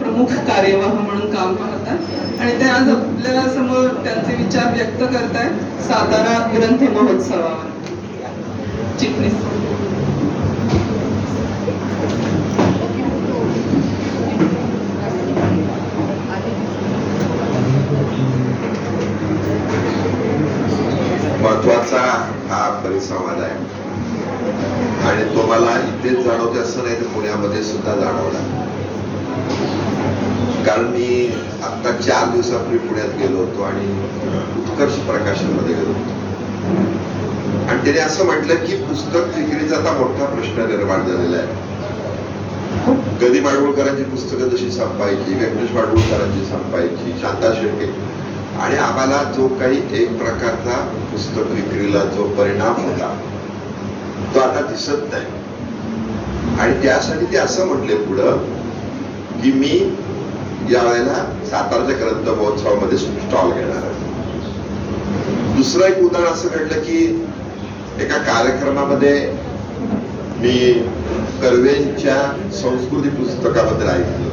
प्रमुख कार्यवाह म्हणून काम पाहतात आणि ते आज आपल्या समोर त्यांचे विचार व्यक्त करतायत सातारा ग्रंथ महोत्सवावर. चिटणीस. महत्वाचा हा परिसंवाद आहे आणि तो मला इथेच जाणवते असं नाही तर पुण्यामध्ये सुद्धा जाणवला. कारण मी आता 4 दिवसापूर्वी पुण्यात गेलो होतो आणि उत्कर्ष प्रकाशनमध्ये गेलो होतो आणि त्याने असं म्हटलं की पुस्तक विक्रीचा आता मोठा प्रश्न निर्माण झालेला आहे. गदी माडगुळकरांची पुस्तकं जशी संपायची, व्यंकटेश माडगुळकरांची संपायची, शांता शेळके, आणि आम्हाला जो काही एक प्रकारचा पुस्तक विक्रीला जो परिणाम होता तो आता दिसत नाही. आणि त्यासाठी ते असं म्हटले पुढं की मी या वेळेला सातारच्या ग्रंथ महोत्सवामध्ये स्टॉल घेणार आहे. दुसरं एक उदाहरण असं घडलं की एका कार्यक्रमामध्ये मी कर्वेंच्या संस्कृती पुस्तकाबद्दल ऐकलं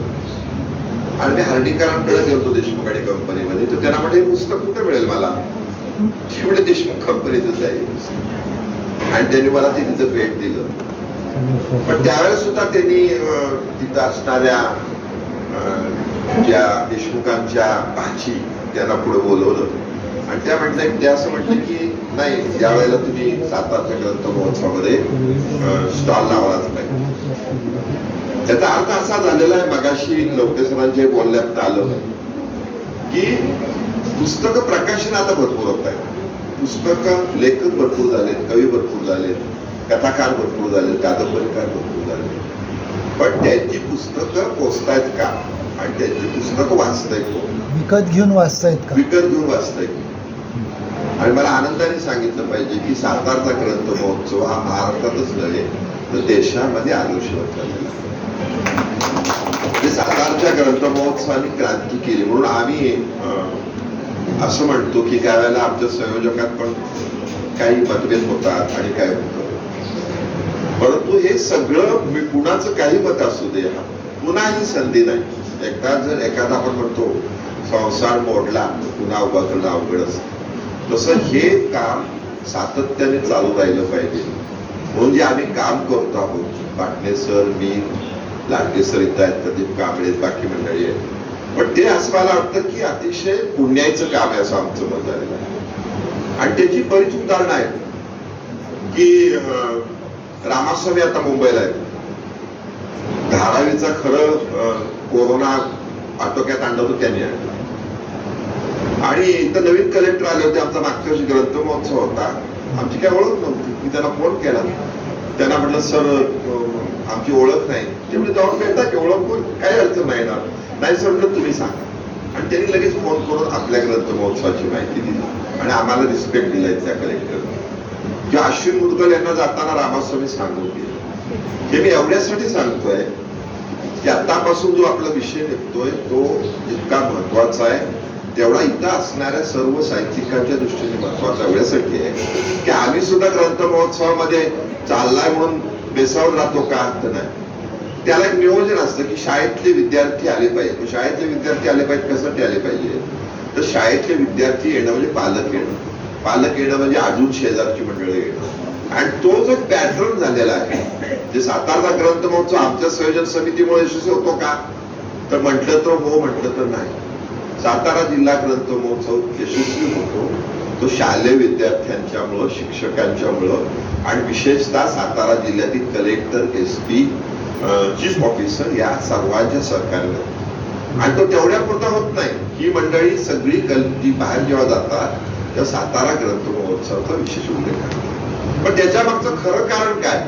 आणि मी हर्डीकरांकडे गेलो देशमुख आणि कंपनीमध्ये. तर त्यांना म्हटलं हे पुस्तक कुठे मिळेल मला? म्हणजे देशमुख कंपनीतच आहे आणि त्यांनी मला ते तिथं भेट दिलं. पण त्यावेळेस सुद्धा त्यांनी तिथं असणाऱ्या ज्या देशमुखांच्या भाची त्यांना पुढे बोलवलं आणि त्या म्हटल्या त्या असं म्हटलं की नाही, या वेळेला तुम्ही सातारच्या ग्रंथ महोत्सवामध्ये स्टॉल लावलाच नाही. त्याचा अर्थ असा झालेला आहे, मगाशी लवटे सरांच्या बोलण्यात आलं की पुस्तक प्रकाशन आता भरपूर होत आहे. पुस्तक लेखक भरपूर झालेत, कवी भरपूर झालेत, कथाकार भरपूर झालेत, कादंबरीकार भरपूर झाले, पण त्यांची पुस्तकं पोचतायत का आणि त्यांची पुस्तकं वाचतायत कोण? विकत घेऊन वाचतायत का? विकत घेऊन वाचतायत. आणि मला आनंदाने सांगितलं पाहिजे की सातारचा ग्रंथ महोत्सव हा महाराष्ट्रातच नव्हे तर देशामध्ये आदर्श झालेला. सातारच्या ग्रंथ महोत्सवाने क्रांती केली म्हणून आम्ही असं म्हणतो की त्यावेळेला आमच्या संयोजकात पण काही मतभेद होतात आणि काय होतं, परंतु हे सगळं कुणाचं काही मत असू दे, पुन्हा ही संधी नाही. एकदा जर एखादा आपण म्हणतो संसार मोडला पुन्हा उभा करणं अवघड असतं, तसं हे काम सातत्याने चालू राहिलं पाहिजे. म्हणून जे आम्ही काम करतो आहोत, पाटणे सर, मी, लांडगे सर इथं आहेत, प्रदीप कांबळे, बाकी मंडळी आहेत, पण ते असं मला वाटतं की अतिशय पुण्याचं काम आहे असं आमचं मत झालेलं आहे. आणि त्याची बरीच उदाहरणं आहेत की रामास्वामी आता मुंबईला आहेत. धारावीचा खरं कोरोना आटोक्यात आणलं होतं त्यांनी आणि इथं नवीन कलेक्टर आले होते. आमचा मागच्या वर्षी ग्रंथ महोत्सव होता, आमची काय ओळख नव्हती. मी त्यांना फोन केला, त्यांना म्हटलं सर आमची ओळख नाही. ते म्हणजे जाऊन भेटता की ओळख काही अडचण नाही ना. नाही सर म्हटलं तुम्ही सांगा. आणि त्यांनी लगेच फोन करून आपल्या ग्रंथ महोत्सवाची माहिती दिली आणि आम्हाला रिस्पेक्ट दिलाय त्या कलेक्टरने. किंवा अश्विन मुदगल यांना जाताना रामास्वामी सांगून गेले. हे मी एवढ्यासाठी सांगतोय की आतापासून जो आपला विषय निघतोय तो जितका महत्वाचा आहे तेवढा इथं असणाऱ्या सर्व साहित्यिकांच्या दृष्टीने महत्वाचा एवढ्यासाठी आहे की आम्ही सुद्धा ग्रंथ महोत्सवामध्ये चाललाय म्हणून बेसावून राहतो का? अर्थ नाही. त्याला एक नियोजन असतं की शाळेतले विद्यार्थी आले पाहिजे. शाळेतले विद्यार्थी आले पाहिजे, कशासाठी आले पाहिजे? तर शाळेतले विद्यार्थी येणं म्हणजे पालक येणं, पालक येणं म्हणजे अजून शेजारची मंडळी येणं. आणि तो जो पॅटर्न झालेला आहे, जे सातारचा ग्रंथ महोत्सव आमच्या संयोजन समितीमुळे यशस्वी होतो का? तर म्हटलं तर हो, म्हटलं तर नाही. सातारा जिल्हा ग्रंथ महोत्सव यशस्वी होतो तो शालेय विद्यार्थ्यांच्यामुळं, शिक्षकांच्यामुळं आणि विशेषतः सातारा जिल्ह्यातील कलेक्टर, SP, चीफ ऑफिसर या सर्वांच्या सहकार्याने. आणि तो तेवढ्या पुरता होत नाही. ही मंडळी सगळी जी बाहेर जेव्हा जातात तेव्हा सातारा ग्रंथ महोत्सवाचा विशेष उल्लेख आहे. पण त्याच्या मागचं खरं कारण काय?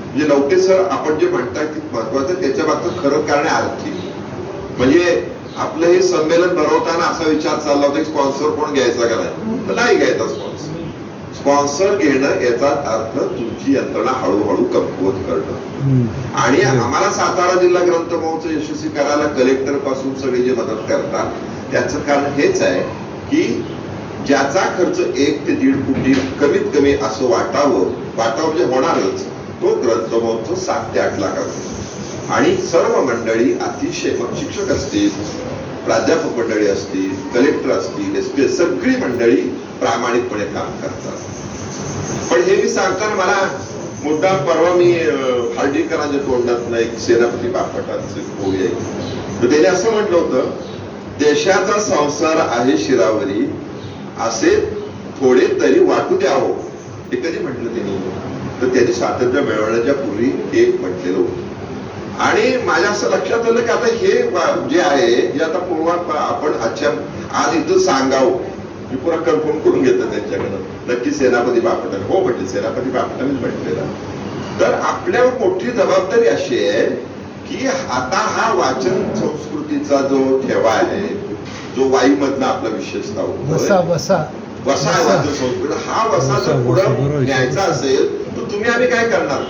म्हणजे लवटे सर आपण जे म्हणताय ते महत्वाचं, त्याच्या मागचं खरं कारण आहे आर्थिक. म्हणजे आपलं हे संमेलन भरवताना असा विचार चालला होता की स्पॉन्सर कोण घ्यायचा का नाही? तर नाही घ्यायचा स्पॉन्सर. स्पॉन्सर घेणं याचा अर्थ तुमची यंत्रणा हळूहळू कमकुवत करणं. आणि आम्हाला सातारा जिल्हा ग्रंथ महोत्सव यशस्वी करायला कलेक्टर पासून सगळे जे मदत करतात त्याचं कारण हेच आहे की ज्याचा खर्च 1 ते 1.5 कोटी कमीत कमी असं वाटावं म्हणजे होणारच, तो ग्रंथ महोत्सव 7 ते 8 लाखाचा. आणि सर्व मंडळी अतिशय, मग शिक्षक असतील, प्राध्यापक मंडळी असतील, कलेक्टर असतील, एसपी, सगळी मंडळी प्रामाणिकपणे काम करतात. पण हे मी सांगताना मला मुद्दा, परवा मी हार्डीकरांच्या तोंडातनं एक सेनापती बापटांचं ओवी आहे, तर त्याने असं म्हटलं होतं, देशाचा संसार आहे शिरावरी, असे थोडे तरी वाटू द्यावं. हे कधी म्हटलं त्यांनी? तर त्यांनी स्वातंत्र्य मिळवण्याच्या पूर्वी एक म्हटलेलं होतं. आणि माझ्या असं लक्षात आलं की आता हे जे आहे, जे आता पूर्व आपण आजच्या आज इथं सांगावं, मी पुन्हा कन्फर्म करून घेतो त्यांच्याकडनं, नक्की सेनापती बापटाने हो म्हटले, सेनापती बापटानेच म्हटलेलं. तर आपल्यावर मोठी जबाबदारी अशी आहे की आता हा वाचन संस्कृतीचा जो ठेवा आहे, जो वाईमधला आपला विशेषता वसा वसा आहे वाचन संस्कृती, हा वसा जर पुढे न्यायचा असेल तर तुम्ही आम्ही काय करणार?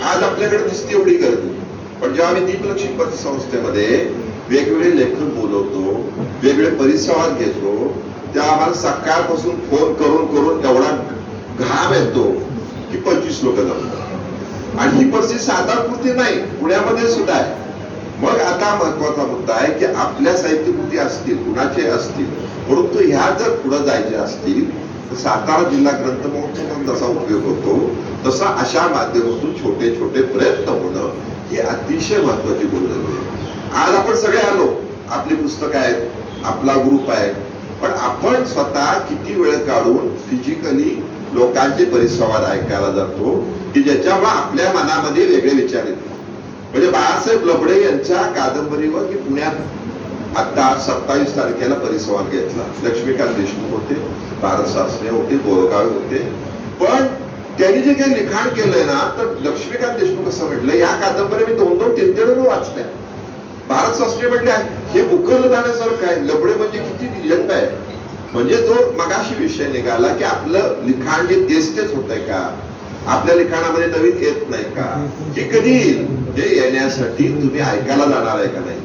आज आपल्याकडे दिसते एवढी गर्दी, पण जेव्हा आम्ही दीपलक्ष्मी पतसंस्थेमध्ये वेगवेगळे लेखक बोलवतो, वेगळे परिसंवाद घेतो, तेव्हा आम्हाला सकाळपासून फोन करून करून एवढा घाम येतो की 25 लोक जमतात. आणि ही परिस्थिती सातारपुरती नाही, पुण्यामध्ये सुद्धा आहे. मग आता महत्वाचा मुद्दा आहे की आपल्या साहित्यकृती असतील, कुणाचे असतील, परंतु ह्या जर पुढे जायच्या असतील तर सातारा जिल्हा ग्रंथ महोत्सव जसा उपयोग होतो तसा अशा माध्यमातून छोटे छोटे प्रयत्न होणं ही अतिशय महत्वाची गोष्ट आहे. आज आपण सगळे आलो, आपली पुस्तकं आहेत, आपला ग्रुप आहे, पण आपण स्वतः किती वेळ काढून फिजिकली लोकांचे परिसंवाद ऐकायला जातो की ज्याच्यामुळे आपल्या मनामध्ये वेगळे विचार येतात. म्हणजे बाळासाहेब लबडे यांच्या कादंबरीवर मी पुण्यात आता 27 तारखेला परिसंवाद घेतला. लक्ष्मीकांत देशमुख होते, भारत सासरे होते, बोरगाव होते. पण त्यांनी जे काही लिखाण केलंय ना, तर लक्ष्मीकांत देशमुख असं म्हटलं, या कादंबरी मी 2-3 वाचल्या. भारत शास्त्री म्हटले हे उकळलं जाण्यासारखं आहे. लबडे म्हणजे किती यंग आहे. म्हणजे तो मगाशी विषय निघाला की आपलं लिखाण जे तेच होत आहे का, आपल्या लिखाणामध्ये नवीन येत नाही का, हे कधी येईल? हे येण्यासाठी तुम्ही ऐकायला जाणार आहे का नाही,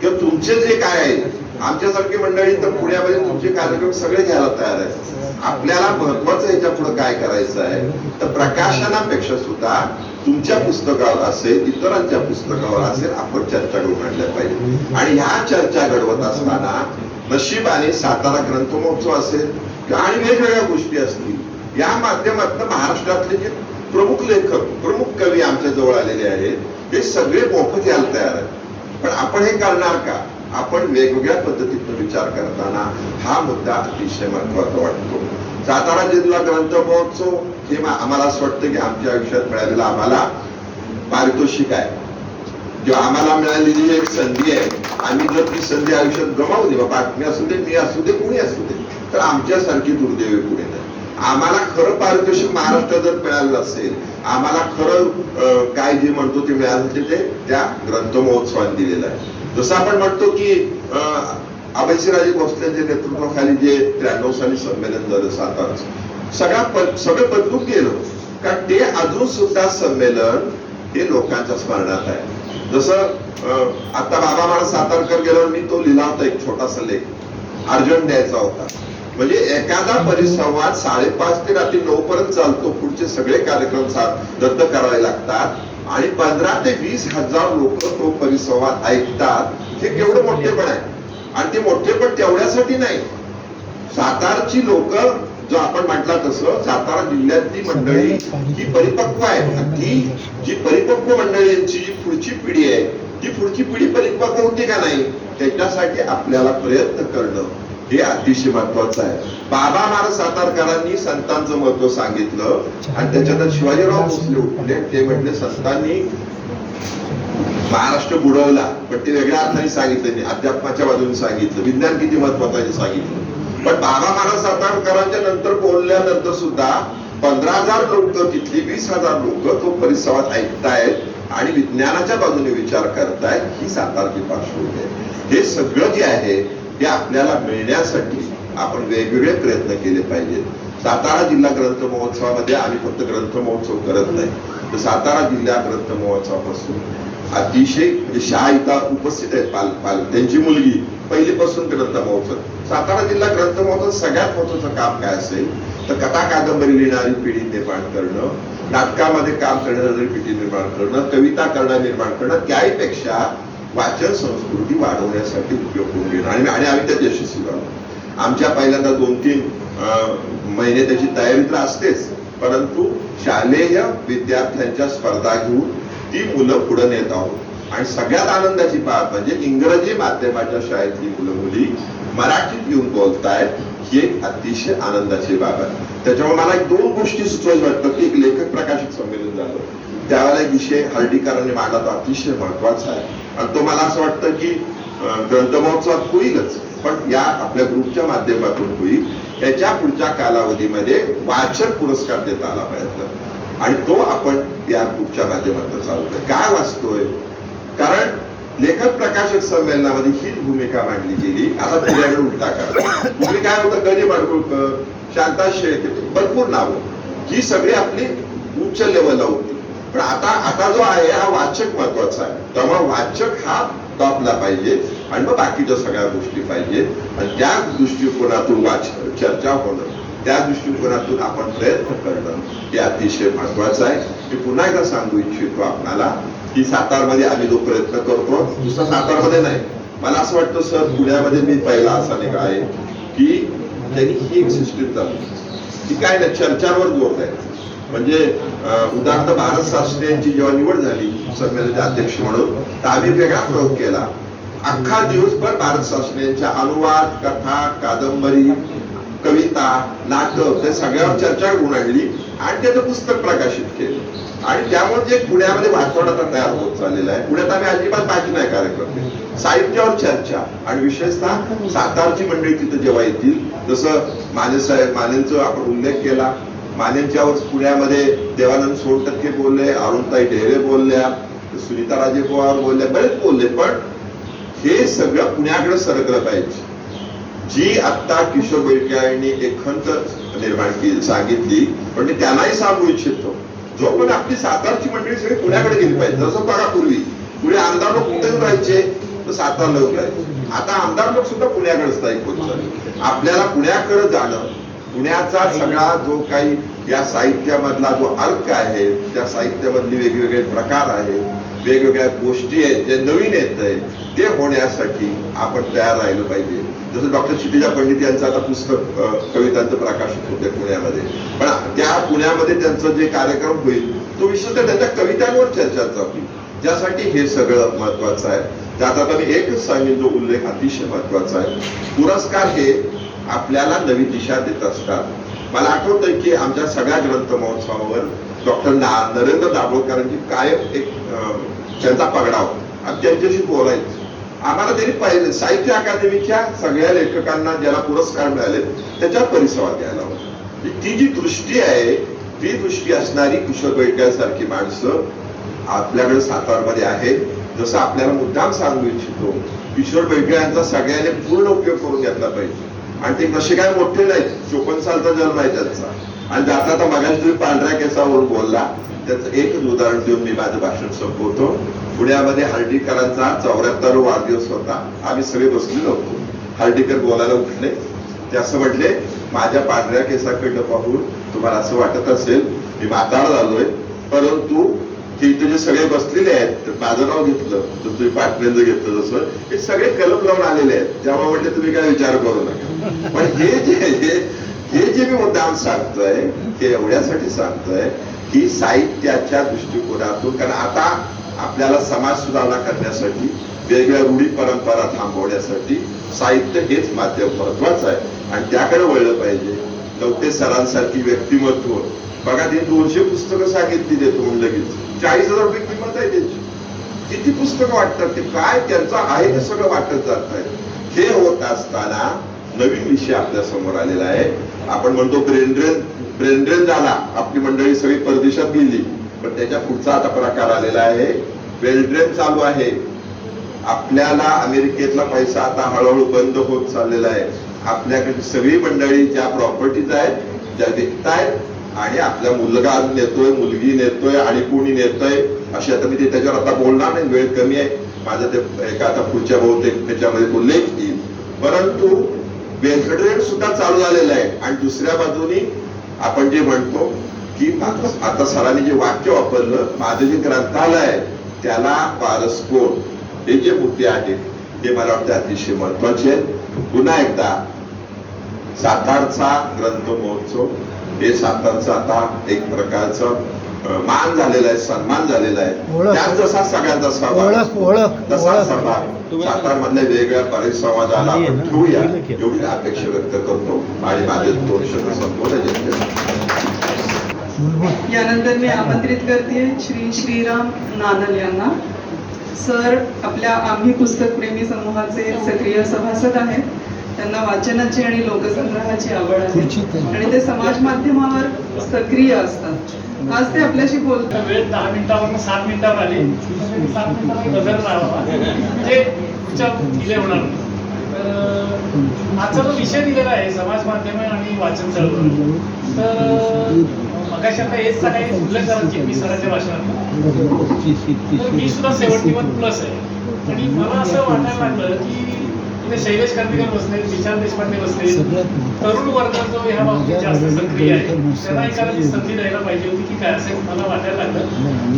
किंवा तुमचे जे काय आहे, आमच्यासारखी मंडळी तर पुण्यामध्ये तुमचे कार्यक्रम सगळे घ्यायला तयार आहे. आपल्याला महत्वाचं याच्या पुढे काय करायचं आहे, तर प्रकाशनापेक्षा सुद्धा तुमच्या पुस्तकावर असेल, इतरांच्या पुस्तकावर असेल, आपण चर्चा घडवून आणल्या पाहिजे. आणि ह्या चर्चा घडवत असताना नशिबाने सातारा ग्रंथ महोत्सव असेल आणि वेगवेगळ्या गोष्टी असतील, या माध्यमातून महाराष्ट्रातले जे प्रमुख लेखक, प्रमुख कवी आमच्या जवळ आलेले आहेत, हे सगळे मोफत यायला तयार आहेत. पण आपण हे करणार का? आपण वेगवेगळ्या पद्धतीतून विचार करताना हा मुद्दा अतिशय महत्वाचा वाटतो. सातारा जिल्हा ग्रंथ महोत्सव हे आम्हाला असं वाटतं की आमच्या आयुष्यात मिळालेलं आम्हाला पारितोषिक आहे, किंवा आम्हाला मिळालेली एक संधी आहे. आम्ही जर ती संधी आयुष्यात गमावली, बाबा मी असू दे, मी असू दे, कुणी असू दे, तर आमच्यासारखी दुर्दैवी पुढे नाही. आम्हाला खरं पारितोषिक महाराष्ट्रात जर मिळालं असेल, आम्हाला खरं काय जे म्हणतो ते मिळालं ते त्या ग्रंथ महोत्सवाने दिलेलं आहे. जसं आपण म्हणतो की अभयसिंहराजे भोसलेंच्या नेतृत्वाखाली जे 93 साली संमेलन झालं सातारचं, सगळं बदलून गेलं, कारण ते अजून सुद्धा संमेलन हे लोकांच्या स्मरणात आहे. जसं आता बाबा महाराज सातारकर गेल्यावर मी तो लिहिला होता, एक छोटासा लेख अर्जंट द्यायचा होता. म्हणजे एखादा परिसंवाद 5:30 ते रात्री 9 पर्यंत चालतो, पुढचे सगळे कार्यक्रम रद्द करावे लागतात आणि 15 ते 20 हजार लोक तो परिसंवाद ऐकतात. हे केवढं मोठेपण आहे. आणि ते मोठेपण तेवढ्यासाठी नाही, सातारची लोक जो आपण म्हटला तसं सातारा जिल्ह्यातली मंडळी ही परिपक्व आहे. ती जी परिपक्व मंडळींची पुढची पिढी आहे, ती पुढची पिढी परिपक्व होती का नाही, त्याच्यासाठी आपल्याला प्रयत्न करणं हे अतिशय महत्वाचं आहे. बाबा महाराज सातारकरांनी संतांचं महत्व सांगितलं आणि त्याच्यानंतर शिवाजीराव भोसले उठले. ते म्हटले संतांनी महाराष्ट्र बुडवला, पण ते वेगळ्या अर्थाने सांगितलं, अध्यात्माच्या बाजूने सांगितलं, विज्ञान किती महत्वाचं आहे सांगितलं. पण बाबा महाराज सातारकरांच्या नंतर बोलल्यानंतर सुद्धा 15,000 लोक, तिथली 20,000 लोक तो परिसंवाद ऐकतायत आणि विज्ञानाच्या बाजूने विचार करतायत. ही सातारची पार्श्वभूमी आहे. हे सगळं जे आहे ते आपल्याला मिळण्यासाठी आपण वेगवेगळे प्रयत्न केले पाहिजेत. सातारा जिल्हा ग्रंथ महोत्सवामध्ये आम्ही फक्त ग्रंथ महोत्सव करत नाही, तर सातारा जिल्हा ग्रंथ महोत्सवापासून अतिशय म्हणजे शाळा इथं उपस्थित आहेत, त्यांची मुलगी पहिलीपासून ग्रंथ महोत्सव. सातारा जिल्हा ग्रंथ महोत्सव सगळ्यात महत्वाचं काम काय असेल तर कथा कादंबरी लिहिणारी पिढी निर्माण करणं नाटकामध्ये काम करण्यासाठी भीती निर्माण करणं, कविता करणं निर्माण करणं, त्याहीपेक्षा वाचन संस्कृती वाढवण्यासाठी उपयोग करून घेणं आणि आम्ही त्यात यशस्वी झालो. आमच्या पहिल्यांदा 2-3 महिने त्याची तयारी तर असतेच, परंतु शालेय विद्यार्थ्यांच्या स्पर्धा घेऊन ती मुलं पुढे नेत आहोत. आणि सगळ्यात आनंदाची बाब म्हणजे इंग्रजी माध्यमाच्या शाळेतली मुलं मुली मराठीत येऊन बोलतायत, ही एक अतिशय आनंदाची बाब आहे. त्याच्यामुळे मला 2 गोष्टी सुचवायची वाटतं की एक लेखक प्रकाशक संमेलन झालं, त्यावेळेला एक विषय हर्डीकरांनी मांडला, तो अतिशय महत्वाचा आहे आणि तो मला असं वाटतं की ग्रंथमहोत्सवात होईलच, पण या आपल्या ग्रुपच्या माध्यमातून होईल. त्याच्या पुढच्या कालावधीमध्ये वाचन पुरस्कार देता आला पाहिजे आणि तो आपण या ग्रुपच्या माध्यमातून चालवतोय. काय वाचतोय, कारण लेखक प्रकाशक संमेलनामध्ये हीच भूमिका मांडली गेली. आता पुढ्याकडे उलटा करा, तुम्ही काय होतं, गणी माडगुळकर, शांता शेळके, भरपूर नावं, ही सगळी आपली उच्च लेवलला होती. पण आता जो आहे हा वाचक महत्वाचा आहे. त्यामुळे वाचक हा टॉपला पाहिजे आणि मग बाकीच्या सगळ्या गोष्टी पाहिजेत आणि त्या दृष्टिकोनातून चर्चा होणं, त्या दृष्टिकोनातून आपण प्रयत्न करणं हे अतिशय महत्वाचं आहे. मी पुन्हा एकदा सांगू इच्छितो आपल्याला की सातारमध्ये आम्ही जो प्रयत्न करतो, नुसतं सातारमध्ये नाही, मला असं वाटतं सर पुण्यामध्ये मी पहिला असा निघा आहे की त्यांनी ही एक सिस्टीम चालू की काय नाही, चर्चांवर जोर द्यायचा. म्हणजे उदाहरणार्थ भारत शास्त्रीयांची जेव्हा निवड झाली संमेलनाचे अध्यक्ष म्हणून, तर आम्ही वेगळा प्रयोग केला. अख्खा दिवसभर भारत शास्त्रीयांच्या अनुवाद, कथा, कादंबरी, कविता, नाटक हे सगळ्यावर चर्चा घडवून आणली आणि त्याचं पुस्तक प्रकाशित केलं. आणि त्यामुळे जे पुण्यामध्ये वाचवण आता तयार होत चाललेलं आहे, पुण्यात आम्ही अजिबात बाकी नाही कार्यक्रम, साहित्यावर चर्चा आणि विशेषतः सातारची मंडळी तिथं जेव्हा येतील, जसं मानेंचा आपण उल्लेख केला, मानेंच्यावर पुण्यामध्ये देवानंद सोनटक्के बोलले, अरुणताई ढेरे बोलल्या, सुनीता राजे पवार बोलल्या, बरेच बोलले. पण हे सगळं पुण्याकडे सरकलं पाहिजे. जी आता किशोर बेडके यांनी एक खंत निर्माण केली सांगितली, पण मी त्यांनाही सांगू इच्छितो, जो पण आपली सातारची मंडळी सगळी पुण्याकडे गेली पाहिजे. जसं बघा पूर्वी पुढे आमदार लोक कुठे राहायचे, तर सातारला राहायचे. आता आमदार लोक सुद्धा पुण्याकडे स्थायिक होत चालले. आपल्याला पुण्याकडे जाणं, पुण्याचा सगळा जो काही या साहित्यामधला जो अर्थ आहे, त्या साहित्यामधले वेगवेगळे प्रकार आहेत, वेगवेगळ्या गोष्टी आहेत, जे नवीन येत आहे ते होण्यासाठी आपण तयार राहिलं पाहिजे. जसं डॉक्टर क्षितिजा पंडित यांचं आता पुस्तक कवितांचं प्रकाशित होते पुण्यामध्ये, पण त्या पुण्यामध्ये त्यांचं जे कार्यक्रम होईल तो विशेषतः त्यांच्या कवितांवर चर्चा होईल, ज्यासाठी हे सगळं महत्वाचं आहे. त्यात आता मी एकच सांगेन जो उल्लेख अतिशय महत्वाचा आहे, पुरस्कार हे आपल्याला नवी दिशा देत असतात. मला आठवतंय की आमच्या सगळ्या ग्रंथ महोत्सवावर डॉक्टर नरेंद्र दाभोळकरांची कायम एक त्यांचा पगडाव आणि त्यांच्याशी बोलायचं. आम्हाला त्यांनी पहिले साहित्य अकादमीच्या सगळ्या लेखकांना ज्याला पुरस्कार मिळाले त्याच्यावर परिसंवाद द्यायला हवा. ती जी दृष्टी आहे, ती दृष्टी असणारी किशोर बेडके माणसं आपल्याकडे सातारमध्ये आहेत. जसं आपल्याला मुद्दाम सांगू इच्छितो, किशोर बेडके यांचा सगळ्यांनी पूर्ण उपयोग करून घेतला पाहिजे. आणि ते कसे काय मोठे नाहीत, 54 सालचा जन्म आहे त्यांचा. आणि जाता आता मगाशी तुम्ही पांढऱ्या केसावर बोलला, त्याचं एकच उदाहरण देऊन मी माझं भाषण संपवतो. पुण्यामध्ये हर्डीकरांचा 74वा वाढदिवस होता. आम्ही सगळे बसलेलो होतो. हर्डीकर बोलायला उठले. ते असं म्हटले, माझ्या पांढऱ्या केसाकडनं पाहून तुम्हाला असं वाटत असेल मी म्हातारा झालोय, परंतु हे इथे जे सगळे बसलेले आहेत, माझं नाव घेतलं तर तुम्ही पाटणेंचं घेतलं, जसं हे सगळे कलम लावून आलेले आहेत. त्यामुळे म्हटले तुम्ही काय विचार करू नका. पण हे जे मी मुद्दाम सांगतोय ते एवढ्यासाठी सांगतोय की साहित्याच्या दृष्टिकोनातून, कारण आता आपल्याला समाज सुधारणा करण्यासाठी, वेगवेगळ्या रूढी परंपरा थांबवण्यासाठी साहित्य हेच माध्यम महत्वाचं आहे आणि त्याकडे वळलं पाहिजे. लवते सरांसारखी व्यक्तिमत्व बघा, ते 200 पुस्तकं सांगितली देतो म्हणून लगेच 40,000 रुपये किंमत आहे त्याची. किती पुस्तकं वाटतात, ते काय त्यांचं आहे ते सगळं वाटत जात आहे. हे होत असताना नवीन विषय आपल्या समोर आलेला आहे. आपण म्हणतो ब्रेन ड्रेन झाला, आपली मंडळी सगळी परदेशात गेली, पण त्याच्या पुढचा आता प्रकार आलेला आहे, वेल ड्रेन चालू आहे. आपल्याला अमेरिकेतला पैसा आता हळूहळू बंद होत चाललेला आहे. आपल्याकडे सगळी मंडळी ज्या प्रॉपर्टीज आहेत त्या विकतायत आणि आपल्या मुलगा नेतोय, मुलगी नेतोय आणि कोणी नेतोय अशी. आता मी ते त्याच्यावर आता बोलणार नाही, वेळ कमी आहे माझं. ते एका आता पुढच्या बहुतेक त्याच्यामध्ये उल्लेख येईल. परंतु वेल ड्रेन सुद्धा चालू झालेलं आहे आणि दुसऱ्या बाजूनी आपण जे म्हणतो की आता सरांनी जे वाक्य वापरलं, माझं जे ग्रंथालय त्याला पारसपोट, हे जे मुद्दे आहेत हे मला वाटतं अतिशय महत्वाचे आहेत. पुन्हा एकदा सातारचा ग्रंथ महोत्सव हे सातारचा आता एक प्रकारचं मान झालेला आहे, सन्मान झालेला आहे. त्यात जसा सगळ्यांचा सहभाग तसा सहभाग सातार मधल्या वेगवेगळ्या परिसंवादाला आपण ठेवूया एवढी अपेक्षा व्यक्त करतो आणि माझे 2 शब्द संबोधन. यानंतर मी आमंत्रित करते श्री श्रीराम नानल यांना. सर आपल्या आम्ही पुस्तक प्रेमी समूहाचे सक्रिय सभासद आहेत. त्यांना वाचनाची आणि लोकसंग्रहाची आवड आहे आणि ते समाज माध्यमावर सक्रिय असतात. आज ते आपल्याशी बोलतात. वेळ 10 मिनिटावर 7 मिनिटावर आले, 7 मिनिटावर गजर राहावा म्हणजे पुढच्या डिले होणार नाही. तर आजचा जो विषय दिलेला आहे समाज माध्यमे आणि वाचन चळवळ, तर मगाशी आता हेच सगळे उल्लेख करायची मी सरांच्या भाषणात. तर मी सुद्धा 71+ आहे आणि मला असं वाटायला लागलं की इथे शैलेश कर्णिकर बसले, विशाल देशपांडे बसले, तरुण वर्ग जो ह्या बाबतीत जास्त सक्रिय आहे त्यांना एखादी संधी द्यायला पाहिजे होती की काय असं मला वाटायला लागलं.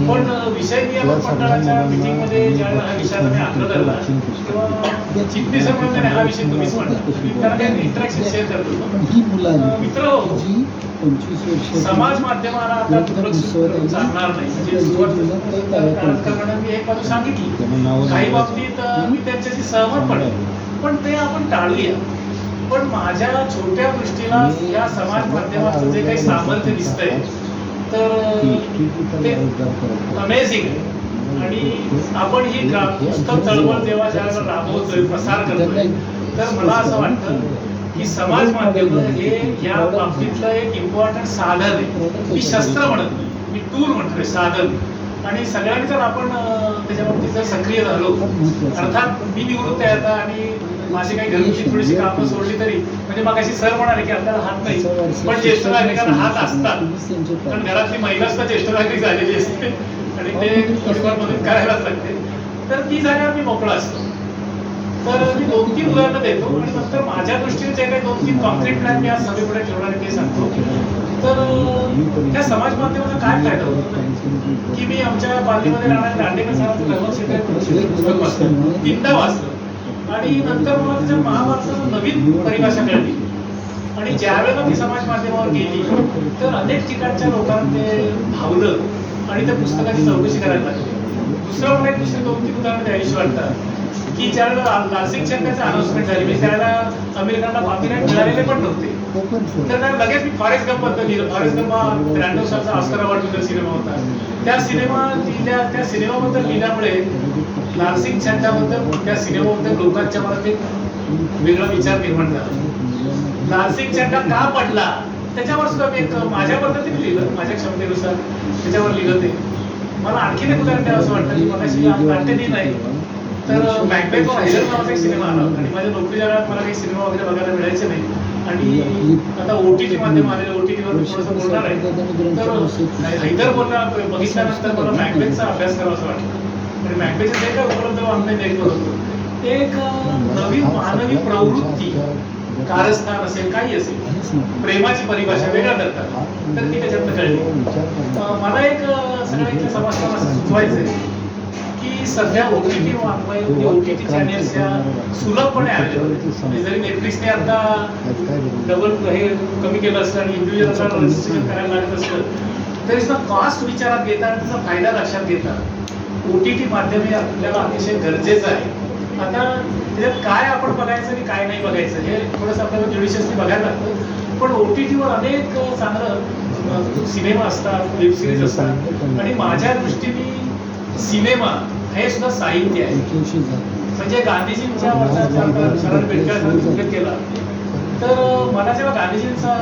पण विषय नियामक मंडळाच्या मिटिंगमध्ये ज्यावेळेला हा विषयाचा मी आग्रह धरला तेव्हा चिटणीस म्हणून हा विषय तुम्हीच म्हणला, मी त्याला काही इंटरॅक्शन शेअर करतो. मित्र, समाज माध्यमाला आता चालणार नाही म्हणजे सुरुवात मी एक बाजू सांगितली, काही बाबतीत मी त्यांच्याशी सहमत पण ते आपण टाळूया. पण माझ्या छोट्या दृष्टीला या समाज माध्यमाचं जे काही सामर्थ्य दिसतंय तर ते अमेझिंग आहे. आणि आपण ही पुस्तक चळवळ जेव्हा ज्यावेळेला राबवतोय, प्रसार करतोय, तर मला असं वाटतं की समाज माध्यम हे या बाबतीतलं एक इम्पॉर्टंट साधन आहे. मी शस्त्र म्हणत नाही, मी टूल म्हणतोय, साधन. आणि सगळ्यांनी जर आपण त्याच्या बाबतीत जर सक्रिय झालो, अर्थात मी निवृत्त आहे आता आणि माझी काही घरची थोडीशी कामं सोडली तरी, म्हणजे मग अशी सर म्हणाले की आपल्याला हात नाही, पण ज्येष्ठ नागरिकांना हात असतात. पण घरातली महिला सुद्धा ज्येष्ठ नागरिक झालेली असते आणि ते थोडीफार मदत करायलाच लागते. तर ती जागा मी मोकळा असतो. तर मी 2-3 उदाहरणं देतो आणि नंतर माझ्या दृष्टीने जे काही 2-3 कॉन्क्रीट प्लॅन मी आज सभेपुढे ठेवणार आहे ते सांगतो. तर त्या समाज माध्यमाचा काय फायदा होतो की मी आमच्या पार्टीमध्ये राहणाऱ्या दांडेकर सरांचं धर्मक्षेत्र पुस्तक वाचलं, 3दा वाचलं आणि नंतर मला त्याच्या महाभारताची नवीन परिभाषा कळली. आणि ज्यावेळेला ती समाज माध्यमावर गेली तर अनेक ठिकाणच्या लोकांना ते भावलं आणि त्या पुस्तकाची चौकशी करायला लागली. दुसरं मला एक दुसरी 2-3 उदाहरणं द्यावीशी वाटतात की ज्यावेळेला लालसिंग चड्ढाचं अनाउन्समेंट झाली, म्हणजे त्यावेळेला अमेरिकांना कॉपीराईट मिळालेले पण नव्हते. तर लगेच मी फॉरेस्ट गंप बद्दल लिहिलं. फॉरेस्ट गंप 93 सालचा ऑस्कर अवॉर्ड विनर सिनेमा होता. त्या सिनेमाबद्दल लिहिल्यामुळे लालसिंग चड्ढाबद्दल, त्या सिनेमाबद्दल लोकांच्या मनात एक वेगळा विचार निर्माण झाला. लालसिंग चड्ढा का पडला त्याच्यावर सुद्धा मी एक माझ्या पद्धतीने लिहिलं, माझ्या क्षमतेनुसार त्याच्यावर लिहिलं. ते मला आणखीन एक उदाहरण द्यावं असं वाटतं की मला नाट्यदी नाही तर मॅकबेथवर हैदर नावाचा एक सिनेमा आला आणि माझ्या नोकरीच्या काळात मला काही सिनेमा वगैरे बघायला मिळायचे नाही. आणि आता OTT माध्यम आलेलं, OTTवर थोडंसं बोलणार आहे. तर हैदर बघितल्यानंतर मला मॅकबेथचा अभ्यास करावा असं वाटतं. आणि मॅकबेथचे जे काय उपलब्ध ऑनलाईन देखत होतो एक नवीन मानवी प्रवृत्ती, कारस्थान असेल, काही असेल, प्रेमाची परिभाषा वेगळ्या करतात, तर ती त्याच्यातनं कळली. मला एक सगळ्या समाजाला असं सुचवायचं आहे की सध्या OTT चॅनेल्स या सुलभपणे अवेलेबल आहेत. जरी नेटफ्लिक्सने आता डबल हे कमी केलं असतं आणि इंडिव्हिज्युअल रजिस्ट्रेशन करायला लागत असतं तरी सुद्धा कॉस्ट विचारात घेता आणि त्याचा फायदा लक्षात घेता OTT माध्यम हे आपल्याला अतिशय गरजेचं आहे. आता त्याच्यात काय आपण बघायचं आणि काय नाही बघायचं हे थोडंसं आपल्याला ज्युडिशियसली बघायला लागतं. पण OTTवर अनेक चांगलं सिनेमा असतात, वेब सिरीज असतात आणि माझ्या दृष्टीने सिनेमा हे सुद्धा साहित्य आहे. म्हणजे गांधीजींच्या सरळ पेटकारांचा उल्लेख केला तर मला जेव्हा गांधीजींचा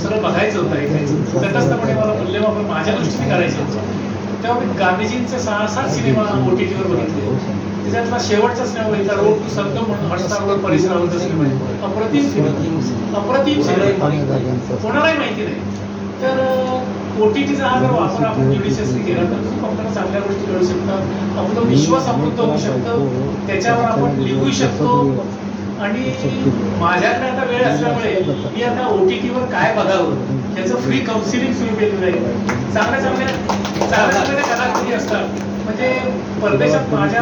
सरळ बघायचं होतं, ऐकायचं तटस्थपणे मला मूल्यमापन माझ्या दृष्टीने करायचं होतं, तेव्हा मी गांधीजींचे 6-7 सिनेमा OTTवर बघितले. त्याच्यातला शेवटचा सिनेमा बघितला रोड टू संगम म्हणून हॉटस्टारवर परिसरावरचा सिनेमा आहे. अप्रतिम सिनेमा, अप्रतिम सिनेमा, कोणालाही माहिती नाही. तर OTTचा हा जर वापर आपण ज्युडिशियसली केला तर खूप आपल्याला चांगल्या गोष्टी कळू शकतात. आपलं विश्व समृद्ध होऊ शकतं, त्याच्यावर आपण लिहू शकतो, आणि माझ्याकडे आता वेळ असल्यामुळे मी आता OTT वर काय बघावं याचं फ्री काउन्सिलिंग सुरू केलेलं आहे. चांगल्या चांगल्या कलाकृती असतात. म्हणजे परदेशात माझ्या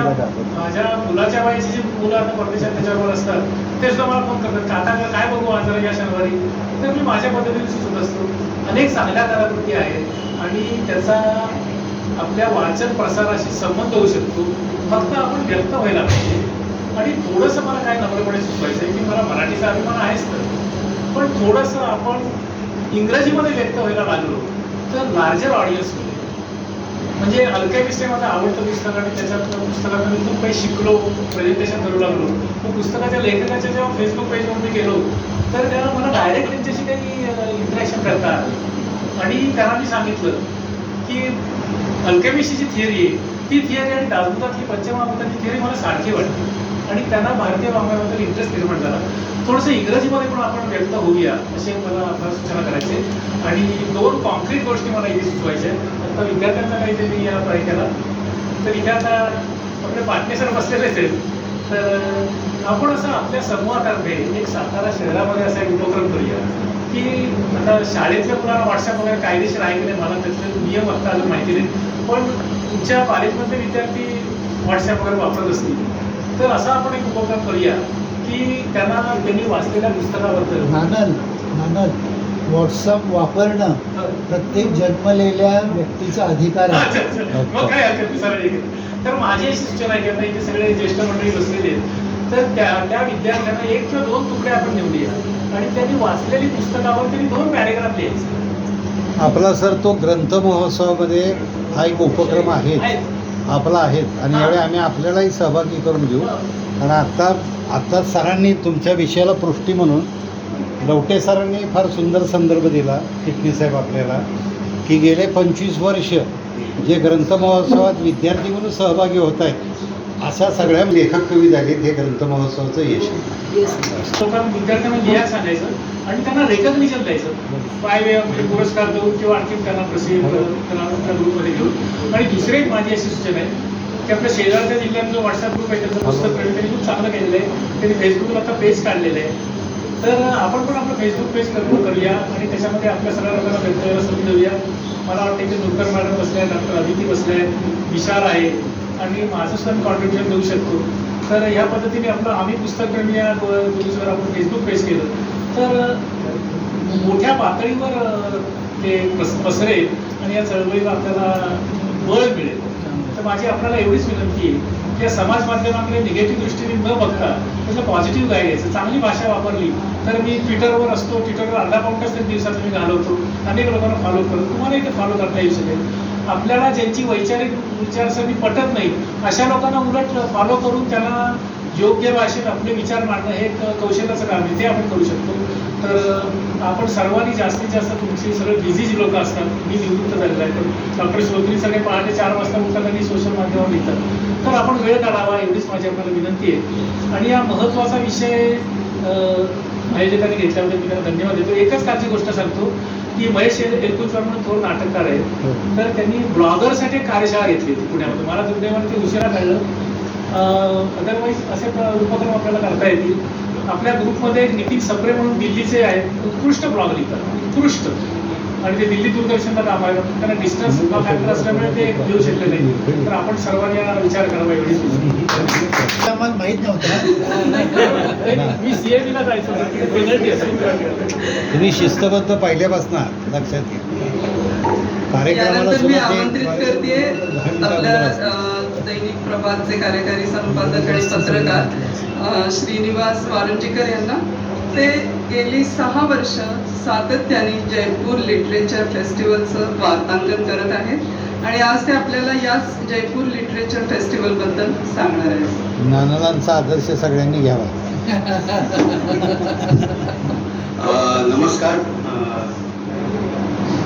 मुलाच्या वयाची जी मुलं आता परदेशात त्याच्यावर असतात ते सुद्धा मला फोन करतात, काका काय बघू आज या शनिवारी. तर मी माझ्या पद्धतीने सुचत असतो. अनेक चांगल्या कलाकृती आहेत आणि त्याचा आपल्या वाचन प्रसाराशी संबंध होऊ शकतो. फक्त आपण व्यक्त व्हायला पाहिजे. आणि थोडंसं मला काय नम्रपणे सुचवायचं आहे की मला मराठीचा अभिमान आहेच पण थोडंसं आपण इंग्रजीमध्ये व्यक्त व्हायला लागलो तर लार्जर ऑडियन्समध्ये, म्हणजे अल्केमिस्ट हे माझं आवडतं पुस्तक आणि त्याच्यात पुस्तकातून मी खूप काही शिकलो, प्रेझेंटेशन करू लागलो. मग पुस्तकाच्या लेखकाच्या जेव्हा फेसबुक पेजवर मी गेलो तर तेव्हा मला डायरेक्ट त्यांच्याशी काही इंटरॅक्शन करता आलं आणि त्यांना मी सांगितलं की अल्केमिस्टची जी थिअरी आहे ती थिअरी आणि दासबोधातली पंचमहाभूताची थिअरी मला सारखी वाटते आणि त्यांना भारतीय वाङ्मयाबद्दल इंटरेस्ट निर्माण झाला. थोडंसं इंग्रजीमध्ये पण आपण व्यक्त होऊया असे मला आपल्याला सूचना करायचे. आणि 2 कॉन्क्रीट गोष्टी मला इथे सुचवायच्या. आता विद्यार्थ्यांचा काहीतरी या केला तर इथे आता आपले पाटणे सर बसलेलेच आहेत. तर आपण असं आपल्या समूहातर्फे एक सातारा शहरामध्ये असा एक उपक्रम करूया की आता शाळेतल्या मुलांना व्हॉट्सअप वगैरे कायदेशीर आहे की नाही मला त्याचे नियम आता अजून माहिती नाही, पण तुमच्या कॉलेजमधले विद्यार्थी व्हॉट्सअप वगैरे वापरत असतील तर असा आपण एक उपक्रम करूया की त्यांनी वाचलेल्या पुस्तकाबद्दल व्हॉट्सअप वापरणं प्रत्येक जन्मलेल्या व्यक्तीचा अधिकार आहे. मग काय हरकत नाही, सरळ एक. तर माझी अशी सूचना आहे की आता इथे सगळे ज्येष्ठ मंडळी बसलेले आहेत तर त्या विद्यार्थ्यांना 1 किंवा 2 तुकडे आपण निवडूया आणि त्यांनी वाचलेली पुस्तकावर त्यांनी 2 पॅरेग्राफ लिहायचे. आपला सर तो ग्रंथ महोत्सवामध्ये हा एक उपक्रम आहे आपला आहेत आणि यावेळी आम्ही आपल्यालाही सहभागी करून घेऊ. आणि आत्ता सरांनी तुमच्या विषयाला पुष्टी म्हणून लवटे सरांनी फार सुंदर संदर्भ दिला चिटणीस साहेब आपल्याला की गेले 25 वर्ष जे ग्रंथ महोत्सवात विद्यार्थी म्हणून सहभागी होत आहेत अशा सगळ्या लेखक कवी झालेत हे ग्रंथ महोत्सवाचं यश. लोकांना विद्यार्थ्यांना लिहायला सांगायचं आणि त्यांना रेकग्निशन द्यायचं. म्हणजे पुरस्कार देऊन किंवा आणखी त्यांना त्या ग्रुपमध्ये घेऊन. आणि दुसरी एक माझी अशी सूचना आहे की आपल्या शेजारच्या जिल्ह्यात जो व्हॉट्सअप ग्रुप आहे त्याचं पुस्तक प्रेमी त्यांनी खूप चांगलं केलेलं आहे. त्यांनी फेसबुकला आता पेज काढलेलं आहे. तर आपण पण आपलं फेसबुक पेज करूया आणि त्याच्यामध्ये आपल्या सगळ्या लोकांना भेटायला संधी देऊया. मला वाटतं की नुरकर मॅडम बसले आहेत, डॉक्टर अदिती बसले आहेत, विशाल आहे आणि माझं सुद्धा कॉन्ट्रीब्युशन देऊ शकतो. तर ह्या पद्धतीने आपलं आम्ही पुस्तक प्रेमी या जर आपण फेसबुक पेज केलं तर मोठ्या पातळीवर ते पसरेल आणि या चळवळीला आपल्याला बळ मिळेल. तर माझी आपल्याला एवढीच विनंती आहे की या समाज माध्यमांकडे निगेटिव्ह दृष्टीने न बघता त्याचं पॉझिटिव्ह गाईड घ्यायचं. चांगली भाषा वापरली तर मी ट्विटरवर असतो, ट्विटरवर अर्धा पाऊण तास दिवसात मी घालवतो, अनेक लोकांना फॉलो करतो. तुम्हाला इथे फॉलो करता येऊ शकेल. आपल्याला ज्यांची वैचारिक विचारसरणी पटत नाही अशा लोकांना उलट फॉलो करून त्यांना योग्य भाषेत आपले विचार मांडणं हे एक कौशल्याचं काम आहे, ते आपण करू शकतो. तर आपण सर्वांनी जास्तीत जास्त तुमची सगळे बिझी जी लोक असतात, मी निवृत्त झालेला आहे पण डॉक्टर श्रोत्री सगळे पहाटे 4 वाजता उठतात आणि सोशल माध्यमावर लिहितात. तर आपण वेळ काढावा एवढीच माझी आपल्याला विनंती आहे. आणि या महत्त्वाचा विषय आयोजकांनी घेतल्याबद्दल मी त्यांना धन्यवाद देतो. एकच कालची गोष्ट सांगतो की महेश एलकुंचवार म्हणून थोर नाटककार आहेत. तर त्यांनी ब्लॉगरसाठी एक कार्यशाळा घेतली होती पुण्यामध्ये. मला दुर्दैवाने ते उशिरा कळलं. अदरवाईज असे उपक्रम आपल्याला करता येतील. आपल्या ग्रुपमध्ये एक नितीन सप्रे म्हणून दिल्लीचे आहेत, उत्कृष्ट ब्लॉग लिहितात, उत्कृष्ट. आणि ते दिल्ली दूरदर्शनला काम आहे. त्यांना डिस्टन्स हा फॅक्टर असल्यामुळे ते घेऊ शकले नाही. तर आपण सर्वांनी याला विचार करावा एवढीच. आम्हाला माहित नव्हतं. मी CAB ला जायचो तुम्ही शिस्तबद्ध पहिल्यापासून लक्षात घ्या. कार्यक्रमाला यानंतर मी सुद्धा ते आमंत्रित करते आपल्या दैनिक प्रभातचे कार्यकारी संपादक आणि पत्रकार श्रीनिवास वारंजीकर यांना. ते गेली 6 वर्ष सातत्याने जयपूर लिटरेचर फेस्टिवलचं वार्तांकन करत आहेत आणि आज ते आपल्याला याच जयपूर लिटरेचर फेस्टिवल बद्दल सांगणार आहेत. नानांचा आदर्श सगळ्यांनी घ्यावा. नमस्कार.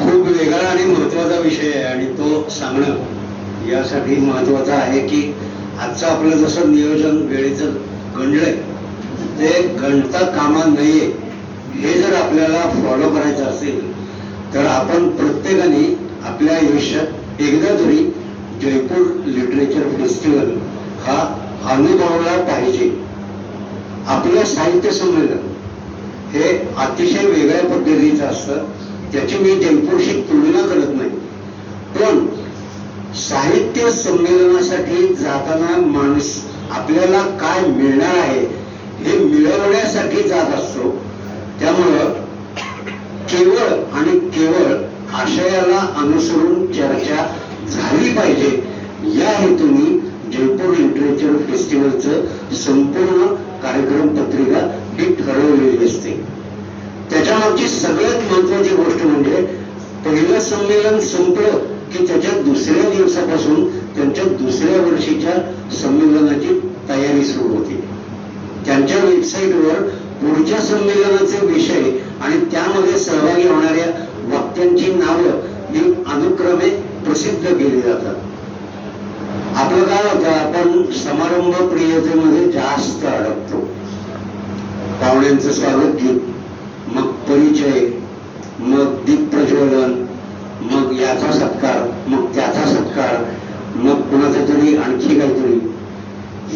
खूप वेगळा आणि महत्त्वाचा विषय आहे आणि तो सांगणं यासाठी महत्त्वाचं आहे की आजचं आपलं जसं नियोजन वेळेचं गणलंय ते गणता कामा नये. हे जर आपल्याला फॉलो करायचं असेल तर आपण प्रत्येकाने आपल्या आयुष्यात एकदा तरी जयपूर लिटरेचर फेस्टिवल हा अनुभवला पाहिजे. आपलं साहित्य संमेलन हे अतिशय वेगळ्या पद्धतीचं असतं. त्याची मी जयपूरशी तुलना करत नाही, पण साहित्य संमेलनासाठी जाताना माणूस आपल्याला काय मिळणार आहे हे मिळवण्यासाठी जात असतो. त्यामुळं केवळ आणि केवळ आशयाला अनुसरून चर्चा झाली पाहिजे या हेतूने जयपूर लिटरेचर फेस्टिवलचं संपूर्ण कार्यक्रम पत्रिका ही ठरवलेली असते. त्याच्यामागची सगळ्यात महत्वाची गोष्ट म्हणजे पहिलं संमेलन संपलं की त्याच्या दुसऱ्या दिवसापासून त्यांच्या दुसऱ्या वर्षीच्या संमेलनाची तयारी सुरू होती. त्यांच्या वेबसाईटवर पुढच्या संमेलनाचे विषय आणि त्यामध्ये सहभागी होणाऱ्या वक्त्यांची नावं ही अनुक्रमे प्रसिद्ध केली जातात. आपलं काय होतं, आपण समारंभ प्रियतेमध्ये जास्त अडकतो. पाहुण्यांचं स्वागत गीत, मग परिचय, मग दीप प्रज्वलन, मग याचा सत्कार, मग त्याचा सत्कार, मग कुणाचा तरी आणखी काहीतरी,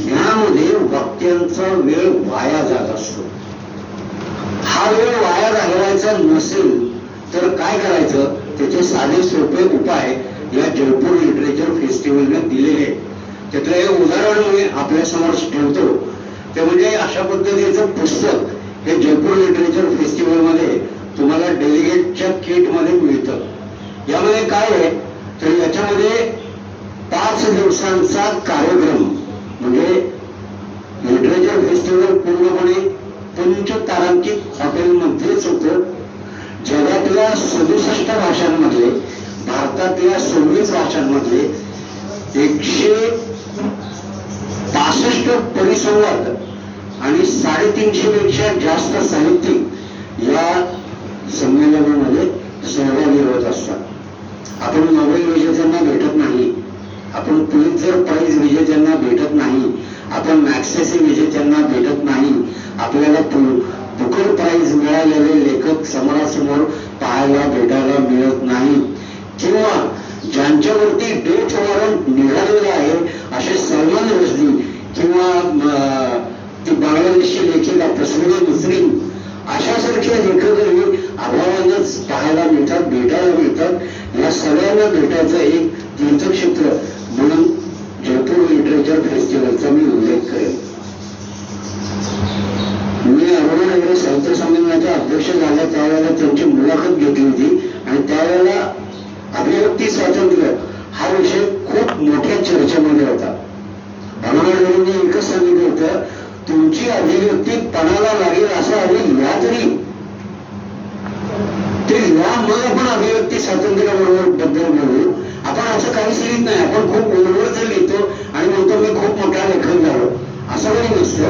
यामध्ये वक्त्यांचा वेळ वाया जात असतो. हा वेळ वाया घालवायचा नसेल तर काय करायचं, त्याचे साधे सोपे उपाय या जयपूर लिटरेचर फेस्टिवलने दिलेले. त्यातलं एक उदाहरण मी आपल्या समोर ठेवतो. ते म्हणजे अशा पद्धतीचं पुस्तक हे जयपूर लिटरेचर फेस्टिवल मध्ये तुम्हाला डेलिगेटच्या किट मध्ये मिळतं. यामध्ये काय आहे तर याच्यामध्ये 5 दिवसांचा कार्यक्रम, म्हणजे लिटरेचर फेस्टिवल पूर्णपणे पंचतारांकित हॉटेलमध्येच होतं. जगातल्या 67 भाषांमधले, भारतातल्या 26 भाषांमधले 165 परिसंवाद आणि 350 पेक्षा जास्त साहित्यिक या संमेलनामध्ये सहभागी होत असतात. आपण नोबेल विजेत्यांना भेटत नाही, आपण पुलित्झर प्राइज विजेत्यांना भेटत नाही, आपण मॅक्सेसे विजेत्यांना भेटत नाही, आपल्याला बुकर प्राइज मिळालेले लेखक समोरासमोर पाहायला भेटायला मिळत नाही, किंवा ज्यांच्यावरती डेथ वॉरंट निघालेलं आहे असे सलमान रश्दी किंवा ती बांगलादेशची लेखिका तस्मिरा नसरीन अशासारख्या लेखकही अभावानंच पाहायला मिळतात, भेटायला मिळतात. या सगळ्यांना भेटायचं एक तीर्थक्षेत्र म्हणून जयपूर लिटरेचर फेस्टिवलचा मी उल्लेख करेन. मी अरुणा साहित्य संमेलनाचे अध्यक्ष झाल्या त्यावेळेला त्यांची मुलाखत घेतली होती आणि त्यावेळेला अभिव्यक्ती स्वातंत्र्य हा विषय खूप मोठ्या चर्चेमध्ये होता. अरुणाने एकच सांगितलं होतं, तुमची अभिव्यक्ती पणाला लागेल असं आधी लिहा तरी, ते लिहा मग आपण अभिव्यक्ती स्वातंत्र्याबरोबर बद्दल बोलू. आपण असं काहीच लिहित नाही, आपण खूप ओरडच लिहितो आणि म्हणतो मी खूप मोठा लेखक झालो, असं काही नसतं.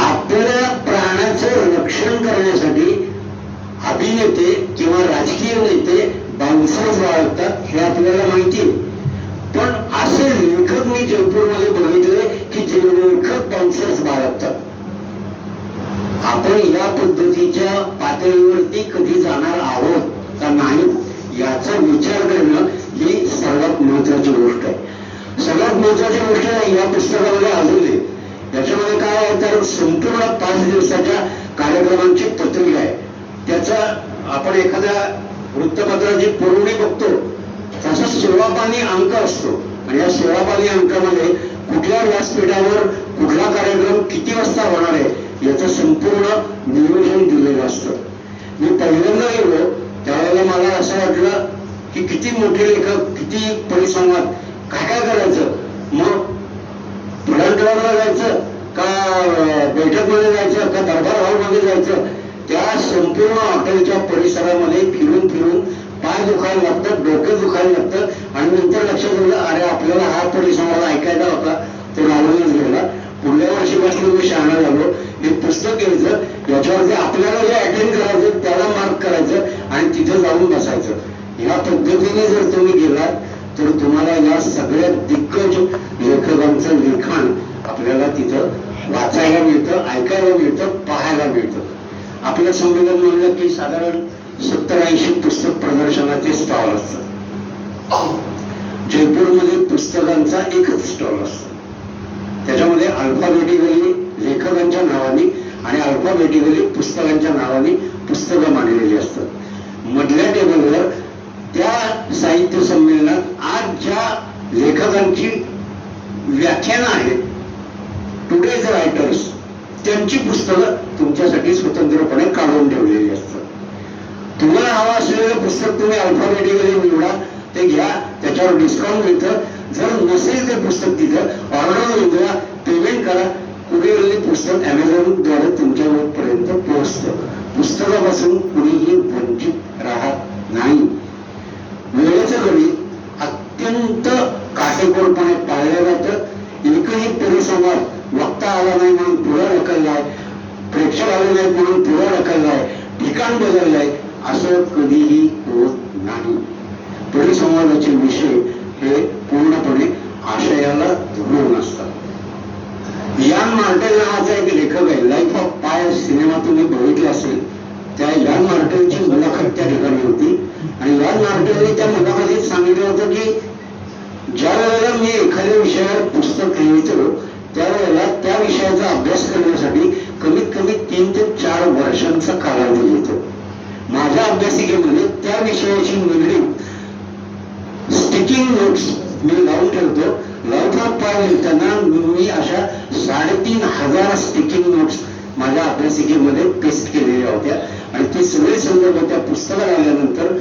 आपल्या प्राणाचं रक्षण करण्यासाठी अभिनेते किंवा राजकीय नेते बाउन्सर्स बाळगतात हे आपल्याला माहिती आहे. पण असे लेखक मी जयपूरमध्ये बघितले की जे लेखक बाउन्सर्स बाळगतात. आपण या पद्धतीच्या पातळीवरती कधी जाणार आहोत का नाही याचा विचार करणं ही सर्वात महत्वाची गोष्ट आहे. सगळ्यात महत्वाची गोष्ट या पुस्तकामध्ये आढळली. याच्यामध्ये काय आहे तर संपूर्ण 5 दिवसाच्या कार्यक्रमांची पत्रिका आहे. त्याचा आपण एखाद्या वृत्तपत्राची पुरवणी बघतो तसा 16 पानी अंक असतो आणि या 16 पानी अंकामध्ये कुठल्या व्यासपीठावर कुठला कार्यक्रम किती वाजता होणार आहे याचं संपूर्ण नियोजन दिलेलं असतं. मी पहिल्यांदा गेलो त्यावेळेला मला असं वाटलं की किती मोठे लेखक, किती परिसंवाद, काय काय करायचं. मग फ्रंटवरला जायचं का बैठकमध्ये जायचं का दरबार हॉलमध्ये जायचं, त्या संपूर्ण हॉटेलच्या परिसरामध्ये फिरून फिरून पाय दुखायला लागतात, डोके दुखायला लागतं आणि नंतर लक्षात येईल अरे आपल्याला हा परिसंवाद ऐकायला होता तो राहूनच गेला. पुढल्या वर्षीपासून मी शहाणा झालो, हे पुस्तक घ्यायचं, याच्यावरती आपल्याला जे अटेंड करायचं त्याला मार्क करायचं आणि तिथं जाऊन बसायचं. ह्या पद्धतीने जर तुम्ही गेलात तर तुम्हाला या सगळ्या दिग्गज लेखकांचं लिखाण आपल्याला तिथं वाचायला मिळतं, ऐकायला मिळतं, पाहायला मिळतं. आपलं संमेलन म्हणलं की साधारण 70-80 पुस्तक प्रदर्शनाचे स्टॉल असतात. जयपूरमध्ये पुस्तकांचा एकच स्टॉल असतो. त्याच्यामध्ये अल्फाबेटिकली लेखकांच्या अल्फाबेटिकली पुस्तकांच्या नावाने पुस्तकं मांडलेली असतात. मधल्या टेबलवर त्या साहित्य संमेलनात आज ज्या लेखकांची व्याख्यानं आहेत, टुडेज रायटर्स, त्यांची पुस्तकं तुमच्यासाठी स्वतंत्रपणे काढून ठेवलेली असतात. तुम्हाला हवं असलेलं पुस्तक तुम्ही अल्फाबेटिकली निवडा, ते घ्या, त्याच्यावर डिस्काउंट मिळतं. जर नसेल ते पुस्तक तिथं ऑर्डर नोंदवा, पेमेंट करा, कुरिअरली पुस्तक अमेझॉनद्वारे तुमच्यापर्यंत पोहोचतं. पुस्तकापासून कुणीही वंचित राहत नाही. वेळेचं गणित अत्यंत काटेकोरपणे पाळलं जातं. एकही परिसंवाद वक्ता आला नाही म्हणून पुढे ढकललाय, प्रेक्षक आले नाहीत म्हणून पुढे ढकललाय, ठिकाण बदललंय, असं कधीही होत नाही. परिसंवादाचे विषय हे पूर्णपणे आशयाला धरून असतात. यान मार्टेल नावाचा एक लेखक आहे, लाईफ ऑफ पाय सिनेमा तुम्ही बघितला असेल. त्या यान मार्टेलची मुलाखत त्या ठिकाणी होती आणि यान मार्टेलने त्या मुलाखतीत सांगितलं होतं की ज्या वेळेला मी एखाद्या विषयावर पुस्तक लिहितो त्यावेळेला त्या विषयाचा अभ्यास करण्यासाठी कमीत कमी 3 ते 4 वर्षांचा कालावधी घेतो. माझ्या अभ्यासिकेमध्ये त्या विषयाची निगडीत स्टिकिंग नोट्स मी लावून ठेवतो. लाईफ ऑफ पाय लिहिताना मी अशा 3,500 स्टिकिंग नोट्स माझ्या अभ्यासिकेमध्ये पेस्ट केलेल्या होत्या आणि ते सगळे संदर्भ त्या पुस्तकात आल्यानंतर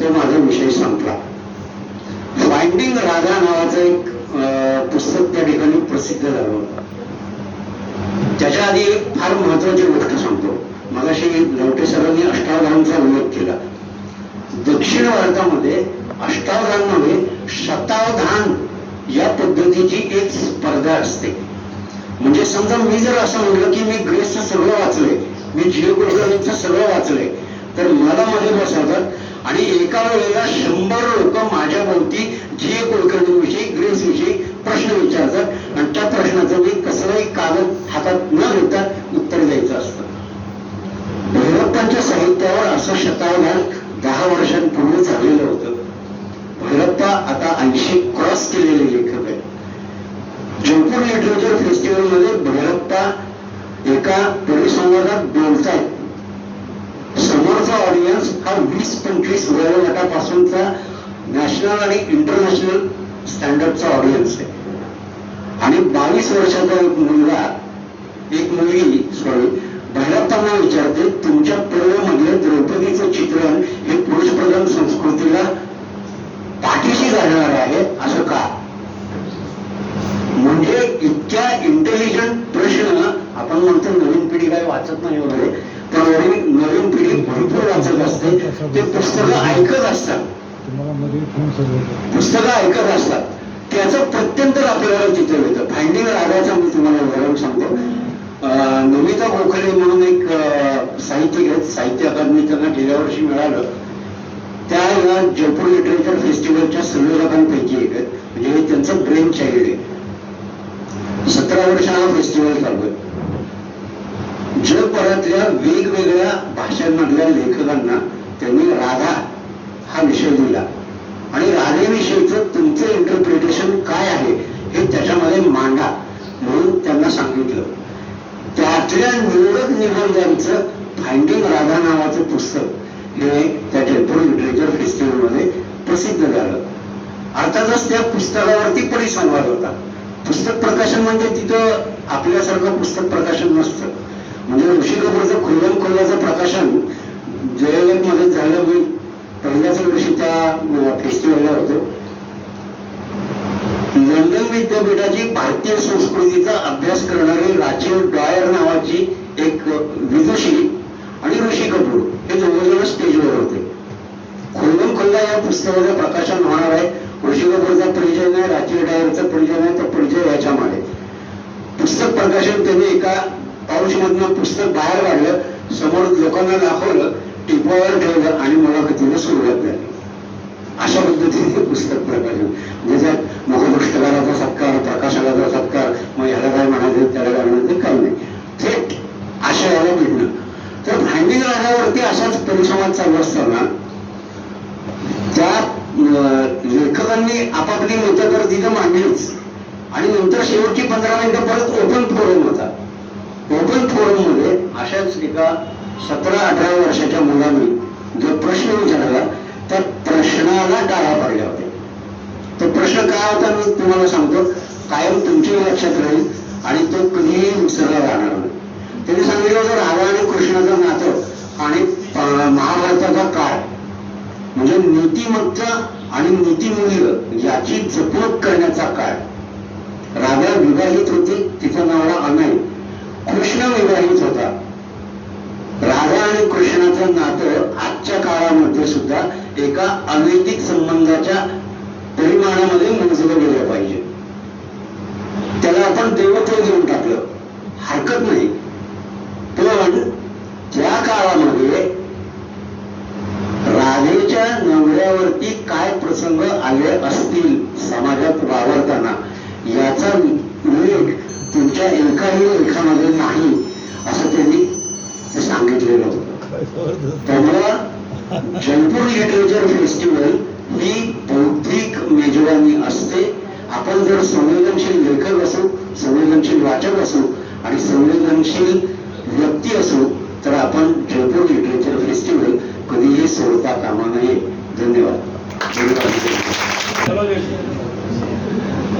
तो माझा विषय संपला. फाइंडिंग राधा नावाचं एक पुस्तक त्या ठिकाणी प्रसिद्ध झालं होतं. त्याच्या आधी एक फार महत्वाची गोष्ट सांगतो. मगाशी लवटे सरांनी अष्टावधानाचा उल्लेख केला. दक्षिण भारतामध्ये अष्टावधानमध्ये शतावधान या पद्धतीची एक स्पर्धा असते. म्हणजे समजा मी जर असं म्हटलं की मी ग्रेसचं सगळं वाचलंय, मी जी.ए. कुलकर्णीचं सगळं वाचलंय, तर मला मध्ये बसवतात आणि एका वेळेला 100 लोक माझ्या भोवती जी.ए. कुलकर्णीविषयी, ग्रेसविषयी प्रश्न विचारतात आणि त्या प्रश्नाचं मी कसलाही कागद हातात न घेता उत्तर द्यायचं असतं. भैरप्पांच्या साहित्यावर असं शतावधान 10 वर्षांपूर्वी झालेलं होतं. भैरप्पा आता 80 क्रॉस केलेले लेखक आहेत. जयपूर लिटरेचर फेस्टिवलमध्ये भैरप्पा एका परिसंवादात बोलतायत. समोरचा ऑडियन्स हा 20-25 वयोगटापासूनचा नॅशनल आणि इंटरनॅशनल स्टँडर्डचा ऑडियन्स आहे आणि 22 वर्षाचा एक मुलगी भैरप्पांना विचारते, तुमच्या पर्वमधले द्रौपदीचं चित्रण हे पुरुषप्रधान संस्कृतीला पाठीशी घालणार आहे असं का? म्हणजे इतक्या इंटेलिजंट प्रश्न. आपण म्हणतो नवीन पिढी काय वाचत नाही वगैरे, पण नवीन पिढी भरपूर वाचत असते. ते पुस्तकं ऐकत असतात, पुस्तकं ऐकत असतात. त्याचं प्रत्यंतर आपल्याला चित्र येतं. फाइंडिंग राधाचं मी तुम्हाला उदाहरण सांगतो. नमिता गोखले म्हणून एक साहित्यिक आहेत, साहित्य अकादमी त्यांना गेल्या वर्षी मिळालं. त्या जयपूर लिटरेचर फेस्टिवलच्या संयोजकांपैकी एक आहेत. म्हणजे हे त्यांचं ब्रेन चाइल्ड आहे. 17 वर्ष हा फेस्टिवल चालू आहे. जगभरातल्या वेगवेगळ्या भाषांमधल्या लेखकांना त्यांनी राधा हा विषय दिला आणि राधेविषयीचं तुमचं इंटरप्रिटेशन काय आहे हे त्याच्यामध्ये मांडा म्हणून त्यांना सांगितलं. त्यातल्या निवडक निबंधांचं फाइंडिंग राधा नावाचं पुस्तक हे त्या जयपूर लिटरेचर फेस्टिवलमध्ये प्रसिद्ध झालं. अर्थातच त्या पुस्तकावरती परिसंवाद होता. पुस्तक प्रकाशन म्हणजे तिथं आपल्यासारखं पुस्तक प्रकाशन नसतं. म्हणजे ऋषी कपूरचं खुल्लम खुल्लाचं प्रकाशन जयललितमध्ये झालं. मी पहिल्याच वर्षी त्या फेस्टिवलला होतो. लंडन विद्यापीठाची भारतीय संस्कृतीचा अभ्यास करणारी राचेल डॉयर नावाची एक विदुषी आणि ऋषी कपूर हे दोघंजण स्टेजवर होते. खुल्लम खुल्ला या पुस्तकाचं प्रकाशन होणार आहे. ऋषी कपूरचा परिचय नाही, राचेल डॉयरचा परिचय नाही, तो परिचय याच्यामध्ये. पुस्तक प्रकाशन त्यांनी एका पाऊचमधनं पुस्तक बाहेर काढलं, समोर लोकांना दाखवलं, टिपावर ठेवलं आणि मुलाखतीला सुरुवात झाली. अशा पद्धतीने पुस्तक प्रकाशन, ज्याच्यात मुखपुस्तकाचा सत्कार, प्रकाशकाचा सत्कार, मग ह्याला काय म्हणायचं त्याला काय म्हणायचं काही नाही, थेट आशयाला भिडणं. तर फाइंडिंग राधावरती असाच परिसंवाद चालू असताना त्या लेखकांनी आपापली मतं तर तिथं मांडलीच आणि नंतर शेवटची 15 मिनिटं परत ओपन फोरम होता. ओपन फोरम मध्ये अशाच एका 17-18 वर्षाच्या मुलाने जो प्रश्न विचारला त्या प्रश्नाला टाळा पडल्या होत्या. तो प्रश्न काय होता मी तुम्हाला सांगतो, कायम तुमच्याही लक्षात राहील आणि तो कधीही विसरला जाणार नाही. त्यांनी सांगितलं होतं राधा आणि कृष्णाचं नातं आणि महाभारताचा काळ म्हणजे नीतिमत्ता आणि नीतिमूल्य याची जपणूक करण्याचा काळ. राधा विवाहित होती, तिचा नवरा अनय. कृष्ण विवाहित होता. राधा आणि कृष्णाचं नातं आजच्या काळामध्ये सुद्धा एका अनैतिक संबंधाच्या परिमाणामध्ये मोजलं गेलं पाहिजे. त्याला आपण देवत्व देऊन टाकलं, हरकत नाही. पण त्या काळामध्ये राधेच्या नवऱ्यावरती काय प्रसंग आले असतील समाजात वावरताना याचा उल्लेख तुमच्या एकाही लेखामध्ये नाही असं त्यांनी सांगितलेलं होतं. त्यामुळं जयपूर लिटरेचर फेस्टिवल ही बौद्धिक मेजवानी असते. आपण जर संवेदनशील लेखक असू, संवेदनशील वाचक असू आणि संवेदनशील व्यक्ती असू तर आपण जयपूर लिटरेचर फेस्टिवल कधीही सोडता कामा नये. धन्यवाद.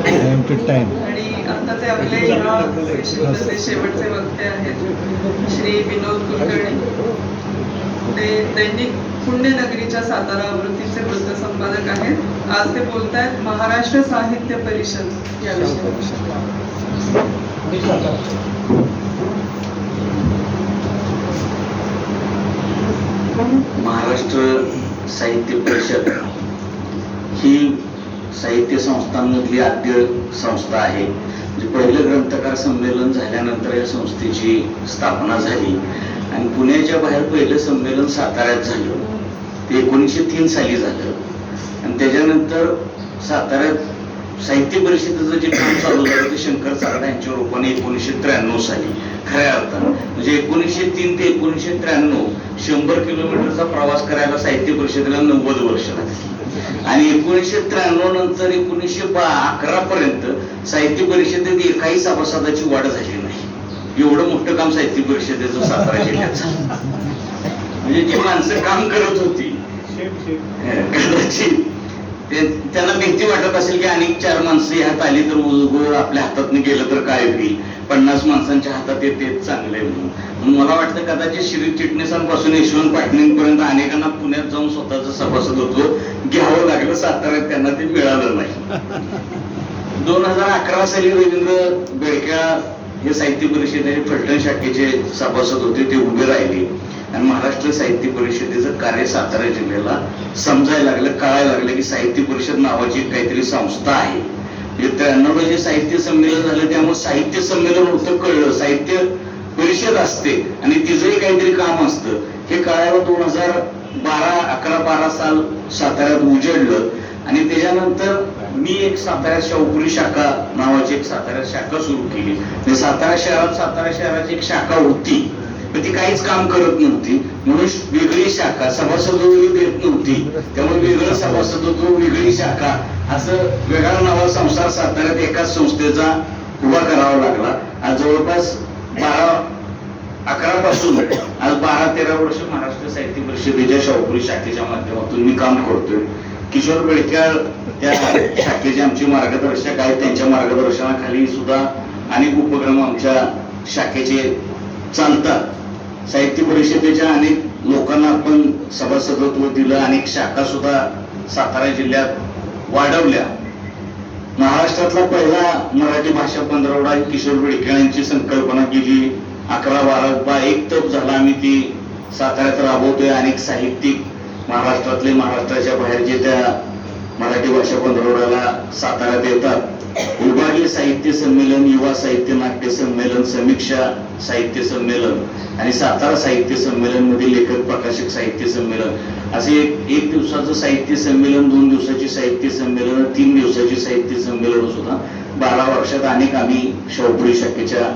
Time to time. आणि आताचे आपले ह्या सेशनचे शेवटचे वक्ते आहेत श्री विनोद कुलकर्णी. ते दैनिक पुण्यनगरीच्या सातारा आवृत्तीचे वृत्तसंपादक आहेत. आज ते बोलत आहेत महाराष्ट्र साहित्य परिषद या विषयावर. महाराष्ट्र साहित्य परिषद ही साहित्य संस्थांमधली आद्य संस्था आहे. म्हणजे पहिलं ग्रंथकार संमेलन झाल्यानंतर या संस्थेची स्थापना झाली आणि पुण्याच्या बाहेर पहिलं संमेलन साताऱ्यात झालं. ते 1903 साली झालं आणि त्याच्यानंतर साताऱ्यात साहित्य परिषदेचं जे काम चालू झालं ते शंकर सारडा यांच्या रूपाने 1993 साली खऱ्या अर्थानं म्हणजे 1903 ते 1993 100 किलोमीटरचा प्रवास करायला साहित्य परिषदेला 90 वर्ष लागली आणि 1993 नंतर 1911 पर्यंत साहित्य परिषदेत एकाही सभासदाची वाढ झाली नाही. एवढं मोठं काम साहित्य परिषदेचं सातारा जिल्ह्यात झालं. म्हणजे जी माणसं काम करत होती कदाचित त्यांना भीती वाटत असेल की अनेक 4 माणसं ह्यात आली तर उजगोळ आपल्या हातात गेलं तर काय होईल, 50 माणसांच्या हातात येते चांगले म्हणून मला वाटतं कदाचित श्री चिटणीसांपासून यशवंत पाटणींपर्यंत अनेकांना पुण्यात जाऊन स्वतःचं सभासदत्व घ्यावं लागलं. साताऱ्यात त्यांना ते मिळालं नाही. 2011 साली रवींद्र बेडक्या हे साहित्य परिषदेचे फलटण शाखेचे सभासद होते. ते उभे राहिले आणि महाराष्ट्र साहित्य परिषदेचं कार्य सातारा जिल्ह्याला समजायला लागलं, कळायला लागलं की साहित्य परिषद नावाची काहीतरी संस्था आहे. 93 जे साहित्य संमेलन झालं त्यामुळे साहित्य संमेलन होतं कळलं, साहित्य परिषद असते आणि तिचंही काहीतरी काम असतं हे कळायला 2012 साल साताऱ्यात उजळलं आणि त्याच्यानंतर मी एक साताऱ्यात शाहूपुरी शाखा नावाची एक साताऱ्यात शाखा सुरू केली. सातारा शहराची एक शाखा होती पण ती काहीच काम करत नव्हती म्हणून वेगळी शाखा सभासदत्व देत नव्हती त्यामुळे वेगळं सभासदत्व वेगळी शाखा असं वेगळा नावा संसार साताऱ्यात एकाच संस्थेचा उभा करावा लागला. आज जवळपास 11 पासून आज 12-13 वर्ष महाराष्ट्र साहित्य परिषदेच्या शाहूपुरी शाखेच्या माध्यमातून मी काम करतोय. किशोर बेडकर त्या शाखेचे आमचे मार्गदर्शक आहेत. त्यांच्या मार्गदर्शनाखाली सुद्धा अनेक उपक्रम आमच्या शाखेचे चालतात. साहित्य परिषदेच्या अनेक लोकांना आपण सभासदत्व दिलं, अनेक शाखा सुद्धा सातारा जिल्ह्यात वाढवल्या. महाराष्ट्रातला पहिला मराठी भाषा पंधरवडा किशोर बेडके यांची संकल्पना केली. 11-12 एक तप झाला. आम्ही ती साताऱ्यात राबवतोय. अनेक साहित्यिक महाराष्ट्रातले महाराष्ट्राच्या बाहेर जे त्या मराठी भाषा पंधरवड्याला साताऱ्यात येतात. विभागीय साहित्य संमेलन, युवा साहित्य नाट्य संमेलन, समीक्षा साहित्य संमेलन आणि सातारा साहित्य संमेलन मध्ये लेखक प्रकाशक साहित्य संमेलन असे एक दिवसाचं साहित्य संमेलन, 2 दिवसाची साहित्य संमेलन, 3 दिवसाची साहित्य संमेलन सुद्धा 12 वर्षात अनेक आम्ही शाहूपुरी शाखेच्या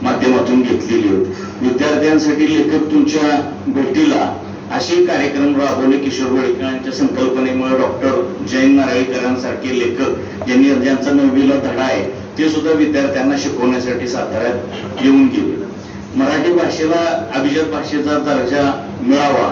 माध्यमातून घेतलेली होती. विद्यार्थ्यांसाठी लेखक तुमच्या भेटीला असे कार्यक्रम राबवले. किशोर बेडके यांच्या संकल्पनेमुळे डॉक्टर जयंत नारळीकरांसारखे लेखक ज्यांचा 9वीला धडा आहे ते सुद्धा विद्यार्थ्यांना शिकवण्यासाठी साताऱ्यात येऊन गेले. मराठी भाषेला अभिजात भाषेचा दर्जा मिळावा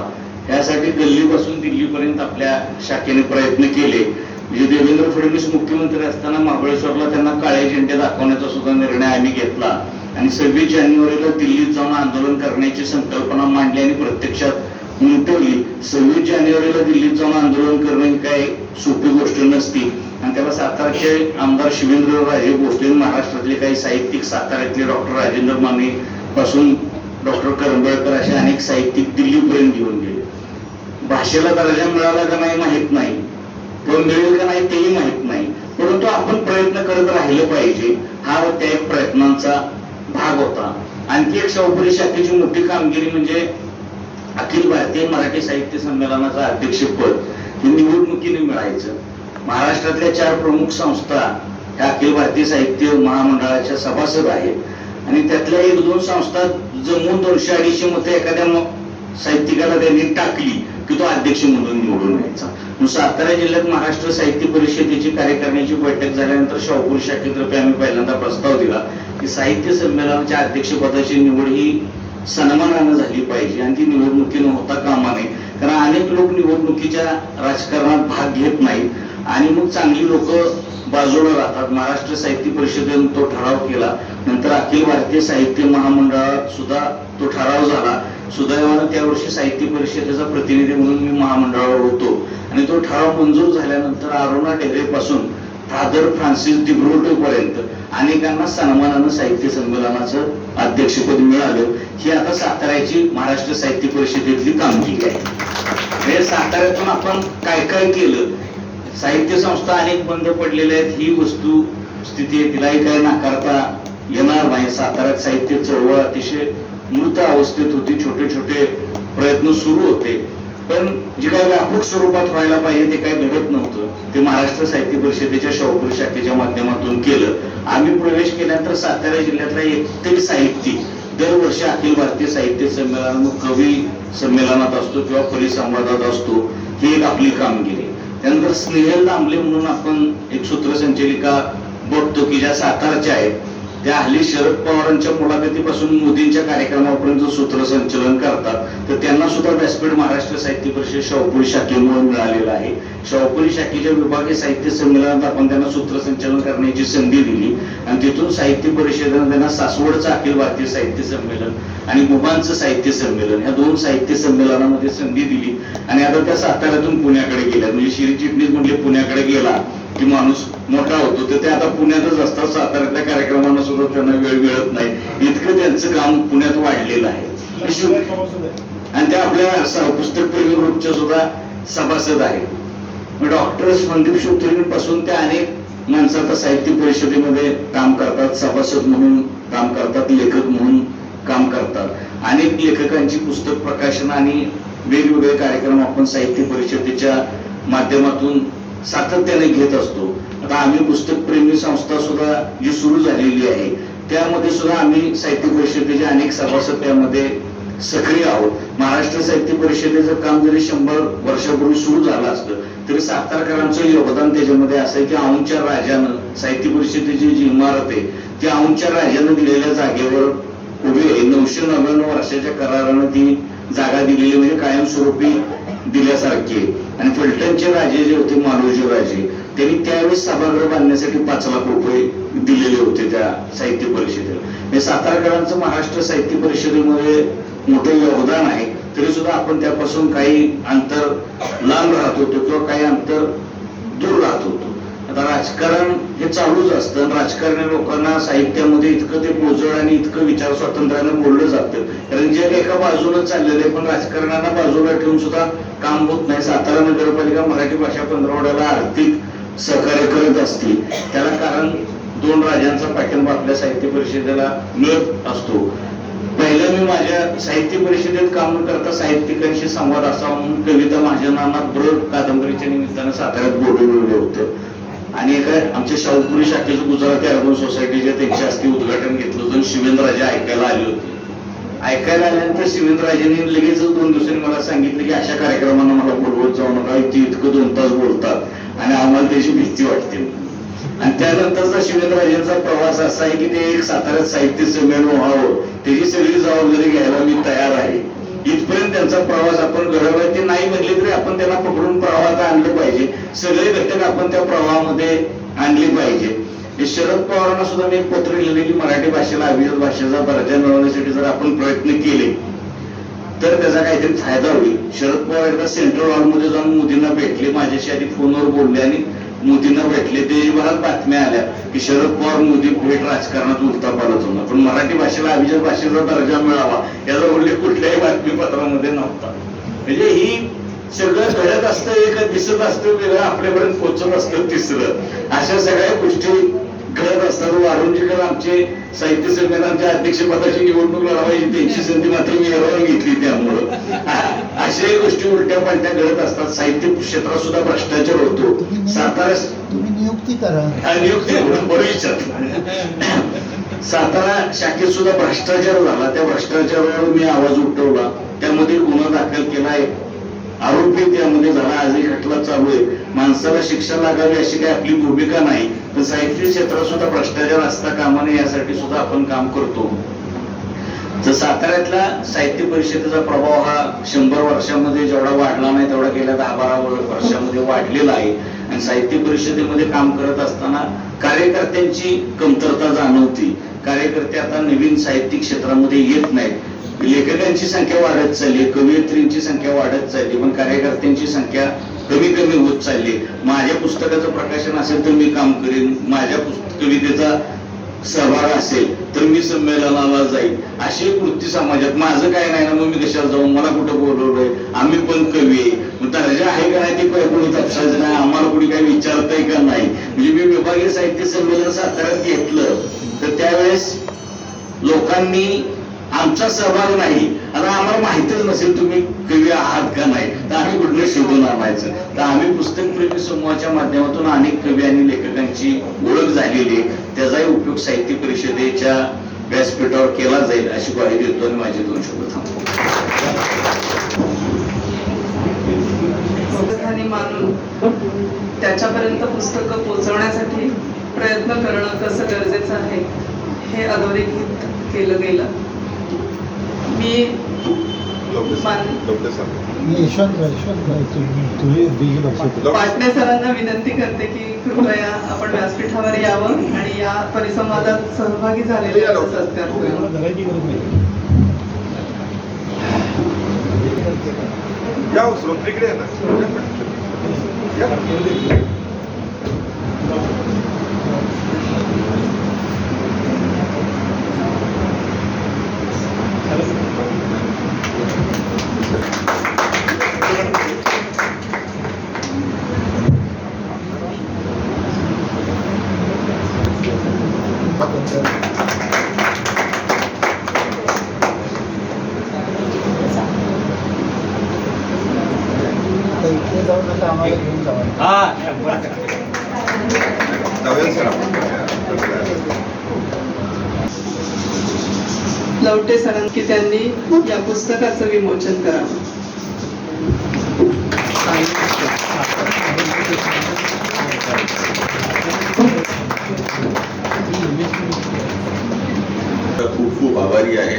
यासाठी गल्लीपासून दिल्लीपर्यंत आपल्या शाखेने प्रयत्न केले. म्हणजे देवेंद्र फडणवीस मुख्यमंत्री असताना महाबळेश्वरला त्यांना काळे झेंडे दाखवण्याचा सुद्धा निर्णय आम्ही घेतला आणि 26 जानेवारीला दिल्लीत जाऊन आंदोलन करण्याची संकल्पना मांडली आणि प्रत्यक्षात उमटवली. 26 जानेवारीला दिल्लीत जाऊन आंदोलन करणं ही काही सोपी गोष्ट नसती आणि त्याला सातारचे आमदार शिवेंद्रराजे भोसले, महाराष्ट्रातले काही साहित्यिक, साताऱ्यातले डॉक्टर राजेंद्र माने पासून डॉक्टर करंबेळकर असे अनेक साहित्यिक दिल्लीपर्यंत घेऊन गेले. भाषेला दर्जा मिळाला का नाही माहित नाही, तो मिळेल का नाही तेही माहित नाही, परंतु आपण प्रयत्न करत राहिलं पाहिजे हा त्या एक प्रयत्नांचा भाग होता. आणखी एक शाहूपुरी शाखेची मोठी कामगिरी म्हणजे अखिल भारतीय मराठी साहित्य संमेलनाचं अध्यक्षपद हे निवडणुकीने मिळायचं. महाराष्ट्रातल्या 4 प्रमुख संस्था ह्या अखिल भारतीय साहित्य महामंडळाच्या सभासद आहेत आणि त्यातल्या 1-2 संस्था जमून 200-250 मतं एखाद्या साहित्यिकाला त्यांनी टाकली की तो अध्यक्ष म्हणून निवडून यायचा. सातारा जिल्ह्यात महाराष्ट्र साहित्य परिषदेची कार्यकारिणीची बैठक झाल्यानंतर शाहूपुरी शाखेतर्फे आम्ही पहिल्यांदा प्रस्ताव दिला की साहित्य संमेलनाच्या अध्यक्षपदाची निवड ही सन्मानानं झाली पाहिजे आणि ती निवडणुकीनं होता कामा नये. कारण अनेक लोक निवडणुकीच्या राजकारणात भाग घेत नाहीत आणि मग चांगली लोक बाजूला राहतात. महाराष्ट्र साहित्य परिषदेने तो ठराव केला. नंतर अखिल भारतीय साहित्य महामंडळात सुद्धा तो ठराव झाला. सुदैवानं त्यावर्षी साहित्य परिषदेचा प्रतिनिधी म्हणून मी महामंडळावर होतो आणि तो ठराव मंजूर झाल्यानंतर अरुणा ढेरे पासून फादर फ्रान्सिस दिब्रोटो पर्यंत अनेकांना सन्मानानं साहित्य संमेलनाचं अध्यक्षपद मिळालं. ही आता साताऱ्याची महाराष्ट्र साहित्य परिषदेतली कामगिरी आहे. साताऱ्यातून आपण काय काय केलं, साहित्य संस्था अनेक बंद पडलेल्या आहेत ही वस्तू स्थिती आहे, तिलाही काही नाकारता येणार नाही. साताऱ्यात साहित्य चळवळ अतिशय मृत अवस्थेत होती, छोटे छोटे प्रयत्न सुरू होते, पण जे काही व्यापक स्वरूपात व्हायला पाहिजे ते काही घडत नव्हतं. ते महाराष्ट्र साहित्य परिषदेच्या शाहूपुरी शाखेच्या माध्यमातून केलं. आम्ही प्रवेश केल्यानंतर सातारा जिल्ह्यातला एकतरी साहित्यिक दरवर्षी अखिल भारतीय साहित्य संमेलन, कवी संमेलनात असतो किंवा परिसंवादात असतो, ही एक आपली कामगिरी. त्यानंतर स्नेहल दामले म्हणून आपण एक सूत्रसंचालिका बघतो की ज्या सातारच्या आहेत, त्या हल्ली शरद पवारांच्या मुलाखतीपासून मोदींच्या कार्यक्रमापर्यंत सूत्रसंचलन करतात. तर त्यांना सुद्धा व्यासपीठ महाराष्ट्र साहित्य परिषद शाहूपुरी शाखेमुळे मिळालेलं आहे. शाहूपुरी शाखेच्या विभागीय साहित्य संमेलनात आपण त्यांना सूत्रसंचलन करण्याची संधी दिली आणि तिथून साहित्य परिषदेने त्यांना सासवडचं अखिल भारतीय साहित्य संमेलन आणि मुबांचं साहित्य संमेलन ह्या 2 साहित्य संमेलनामध्ये संधी दिली आणि आता त्या साताऱ्यातून पुण्याकडे गेल्या. म्हणजे श्री चिटणीस म्हणजे पुण्याकडे गेला की माणूस मोठा होतो, तर ते आता पुण्यातच असतात. साताऱ्यातल्या कार्यक्रमांना सुद्धा त्यांना वेळ मिळत नाही, इतकं त्यांचं काम पुण्यात वाढलेलं आहे. आणि त्या आपल्या पुस्तकप्रेमी ग्रुपच्या सुद्धा सभासद आहेत. डॉक्टर संदीप शुक्रीन पासून त्या अनेक माणसं आता साहित्य परिषदेमध्ये काम करतात, सभासद म्हणून काम करतात, लेखक म्हणून काम करतात. अनेक लेखकांची पुस्तक प्रकाशन आणि वेगवेगळे कार्यक्रम आपण साहित्य परिषदेच्या माध्यमातून सातत्याने घेत असतो. आता आम्ही पुस्तकप्रेमी संस्था सुद्धा जी सुरू झालेली आहे त्यामध्ये सुद्धा आम्ही साहित्य परिषदेचे अनेक सभासद त्यामध्ये सक्रिय आहोत. महाराष्ट्र साहित्य परिषदेचं काम जरी 100 वर्षापूर्वी सुरू झालं असतं तरी सातारकरांचं योगदान त्याच्यामध्ये असं आहे की औंधच्या राजानं साहित्य परिषदेची जी इमारत आहे ती औंधच्या राजानं दिलेल्या जागेवर उभी आहे. 999 वर्षाच्या करारानं ती जागा दिलेली म्हणजे कायमस्वरूपी दिल्यासारखी आहे. आणि फलटणचे राजे जे होते, मालोजी राजे, त्यांनी त्यावेळेस सभागृह बांधण्यासाठी 5 लाख रुपये दिलेले होते त्या साहित्य परिषदेला. हे सातारकरांचं महाराष्ट्र साहित्य परिषदेमध्ये मोठं योगदान आहे. तरी सुद्धा आपण त्यापासून काही अंतर लांब राहत होतो किंवा काही अंतर दूर राहत होतो. आता राजकारण हे चालूच असतं. राजकारणी लोकांना साहित्यामध्ये इतकं ते पोजळ आणि इतकं विचार स्वातंत्र्यानं बोललं जातं, कारण जे एका बाजूला चाललेलं आहे, पण राजकारणाला बाजूला ठेवून सुद्धा काम होत नाही. सातारा नगरपालिका मराठी भाषा पंधरवड्याला आर्थिक सहकार्य करत असते, त्याला कारण 2 राजांचा पाठिंबा आपल्या साहित्य परिषदेला मिळत असतो. पहिलं मी माझ्या साहित्य परिषदेत काम न करता साहित्यिकांशी संवाद असावा म्हणून कविता महाजनांना ब्रड कादंबरीच्या निमित्तानं साताऱ्यात बोलवलेलं होतं आणि एका आमच्या शाहूपुरी शाखेचं गुजराती अर्बन सोसायटीच्या त्यांच्या हस्ते उद्घाटन घेतलं होतं. शिवेंद्रराजे ऐकायला आले होते. ऐकायला आल्यानंतर शिवेंद्रराजेंनी लगेच 2 दिवसांनी मला सांगितलं की अशा कार्यक्रमांना मला बोलवत जाऊ नका, इतकं 2 तास बोलतात आणि आम्हाला त्याची भीती वाटते. आणि त्यानंतरचा शिवेंद्रराजेंचा प्रवास असा आहे की ते एक साताऱ्यात साहित्य संमेलन व्हावं त्याची सगळी जबाबदारी घ्यायला मी तयार आहे. इथपर्यंत त्यांचा प्रवास आपण घडवलाय. ते नाही म्हणले तरी आपण त्यांना पकडून प्रवाहात आणलं पाहिजे. सगळे घटक आपण त्या प्रवाहामध्ये आणले पाहिजे. हे शरद पवारांना सुद्धा मी एक पत्र लिहिले की मराठी भाषेला अभिजात भाषेचा दर्जा मिळवण्यासाठी जर आपण प्रयत्न केले तर त्याचा काहीतरी फायदा होईल. शरद पवार एकदा सेंट्रल हॉलमध्ये जाऊन मोदींना भेटले, माझ्याशी आधी फोनवर बोलले आणि मोदींना भेटले. देशभरात बातम्या आल्या की शरद पवार मोदी भेट राजकारणात उलटा पालत होणार, पण मराठी भाषेला अभिजात भाषेचा दर्जा मिळावा याचा उल्लेख कुठल्याही बातमीपत्रामध्ये नव्हता. म्हणजे ही सगळं घडत असतं, एक दिसत असतं वेगळं, आपल्यापर्यंत पोहोचत असतं तिसरं. अशा सगळ्या गोष्टी घडत असतात. वारुंजीकर आमचे साहित्य संमेलनाच्या अध्यक्षपदाची निवडणूक लढवायची त्यांची संधी मात्र मी एवढं घेतली. त्यामुळं अशाही गोष्टी उलट्या पालट्या घडत असतात. साहित्य क्षेत्रात सुद्धा भ्रष्टाचार होतो. सातारा तुम्ही नियुक्ती करा. नियुक्ती सातारा शाखेत सुद्धा भ्रष्टाचार झाला. त्या भ्रष्टाचारावर मी आवाज उठवला, त्यामध्ये गुन्हा दाखल केलाय, आरोपी त्यामध्ये झाला. आजही खटला चालू आहे. माणसाला शिक्षा लागावी अशी काही आपली भूमिका नाही, तर साहित्य क्षेत्रात सुद्धा भ्रष्टाचार असता कामा नये यासाठी सुद्धा आपण काम करतो. तर साताऱ्यातला साहित्य परिषदेचा प्रभाव हा 100 वर्षामध्ये जेवढा वाढला नाही तेवढा गेल्या 10-12 वर्षामध्ये वाढलेला आहे. आणि साहित्य परिषदेमध्ये काम करत असताना कार्यकर्त्यांची कमतरता जाणवती. कार्यकर्ते आता नवीन साहित्यिक क्षेत्रामध्ये येत नाहीत. लेखकांची संख्या वाढत चालली, कवयित्रींची संख्या वाढत चालली, पण कार्यकर्त्यांची संख्या कमी कमी होत चालली. माझ्या पुस्तकाचं प्रकाशन असेल तर मी काम करेन, माझ्या कवितेचा सहभाग असेल तर मी संमेलनाला जाईल, अशी वृत्ती समाजात. माझं काय नाही ना, मग मी कशाला जाऊन, मला कुठं बोलवलंय, आम्ही पण कवी आहे, मग दर्जा आहे का नाही ते कोणी तपसायचं नाही, आम्हाला कोणी काही विचारतंय का नाही. म्हणजे मी विभागीय साहित्य संमेलन साताऱ्यात घेतलं तर त्यावेळेस लोकांनी आमचा सहभाग नाही, आता आम्हाला माहितच नसेल तुम्ही कवी आहात का नाही, तर आम्ही कुठलं शोधून आणायचं. तर आम्ही पुस्तकप्रेमी समूहाच्या माध्यमातून अनेक कवी आणि लेखकांची ओळख झालेली आहे. त्याचाही उपयोग साहित्य परिषदेच्या व्यासपीठावर केला जाईल अशी ग्वाही देतो आणि माझे 2 शब्द थांबतो. राजधानी मानून त्याच्यापर्यंत पुस्तकं पोहोचवण्यासाठी प्रयत्न करणं कसं गरजेचं आहे हे अधोरेखित केलं गेलं. मी पाटणे सरांना विनंती करते की कृपया आपण व्यासपीठावर यावं आणि या परिसंवादात सहभागी झालेल्या सत्कार या श्रोत्रीकडे आहे ना. इथे जाऊन आता आम्हाला घेऊन जावं. जाऊया सर आपण. लवटे सरांनी की त्यांनी या पुस्तकाचं विमोचन करावं. खूप खूप आभारी आहे.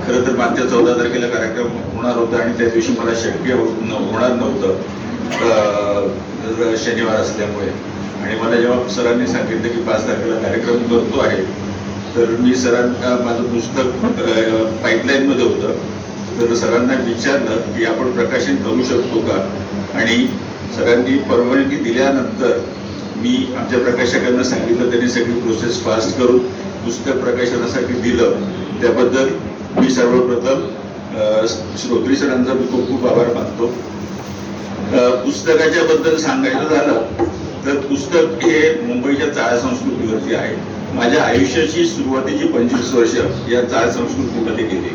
खरं तर मागच्या 14 तारखेला कार्यक्रम होणार होता आणि त्या दिवशी मला शक्य होणार नव्हतं शनिवार असल्यामुळे. आणि मला जेव्हा सरांनी सांगितलं की 5 तारखेला कार्यक्रम करतो आहे, तर मी सरांना माझं पुस्तक पाईपलाईनमध्ये होतं, तर सरांना विचारलं की आपण प्रकाशन करू शकतो का. आणि सरांनी परवानगी दिल्यानंतर मी आमच्या प्रकाशकांना सांगितलं, त्यांनी सगळी प्रोसेस फास्ट करून पुस्तक प्रकाशनासाठी दिलं. त्याबद्दल मी सर्वप्रथम श्रोत्री सरांचा मी खूप खूप आभार मानतो. पुस्तकाच्या बद्दल सांगायचं झालं तर पुस्तक हे मुंबईच्या चाळ संस्कृतीवरती आहे. माझ्या आयुष्याची सुरुवातीची 25 वर्ष या चाळ संस्कृतीमध्ये गेली.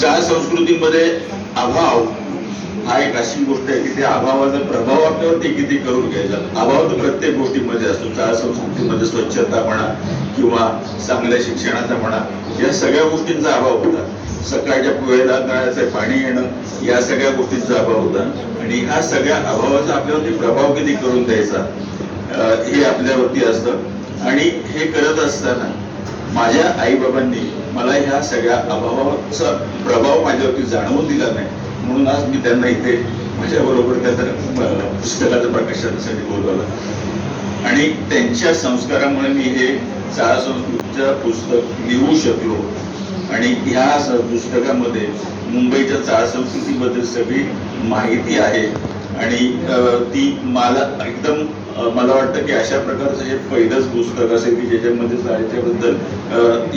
चाळ संस्कृतीमध्ये अभाव हा एक अशी गोष्ट आहे की त्या अभावाचा प्रभाव आपल्यावरती किती करून घ्यायचा. अभाव तर प्रत्येक गोष्टीमध्ये असतो. चाळ संस्कृतीमध्ये स्वच्छता म्हणा किंवा चांगल्या शिक्षणाचा म्हणा, या सगळ्या गोष्टींचा अभाव होता. सकाळच्या वेळेला नळाचं पाणी येणं या सगळ्या गोष्टींचा अभाव होता आणि ह्या सगळ्या अभावाचा आपल्यावरती प्रभाव किती करून द्यायचा हे आपल्यावरती असतं. आणि हे करत असताना माझ्या आईबाबांनी मला ह्या सगळ्या अभावाचा प्रभाव माझ्यावरती जाणवून दिला नाही, म्हणून आज मी त्यांना इथे माझ्याबरोबर त्या पुस्तकाचं प्रकाशनासाठी बोलवलं आणि त्यांच्या संस्कारामुळे मी हे चाळ संस्कृतीचं पुस्तक लिहू शकलो. आणि ह्या पुस्तकामध्ये मुंबईच्या चाळ संस्कृतीबद्दल सगळी माहिती आहे आणि ती मला एकदम मला वाटतं की अशा प्रकारचं हे पहिलंच पुस्तक असेल की ज्याच्यामध्ये साहित्याबद्दल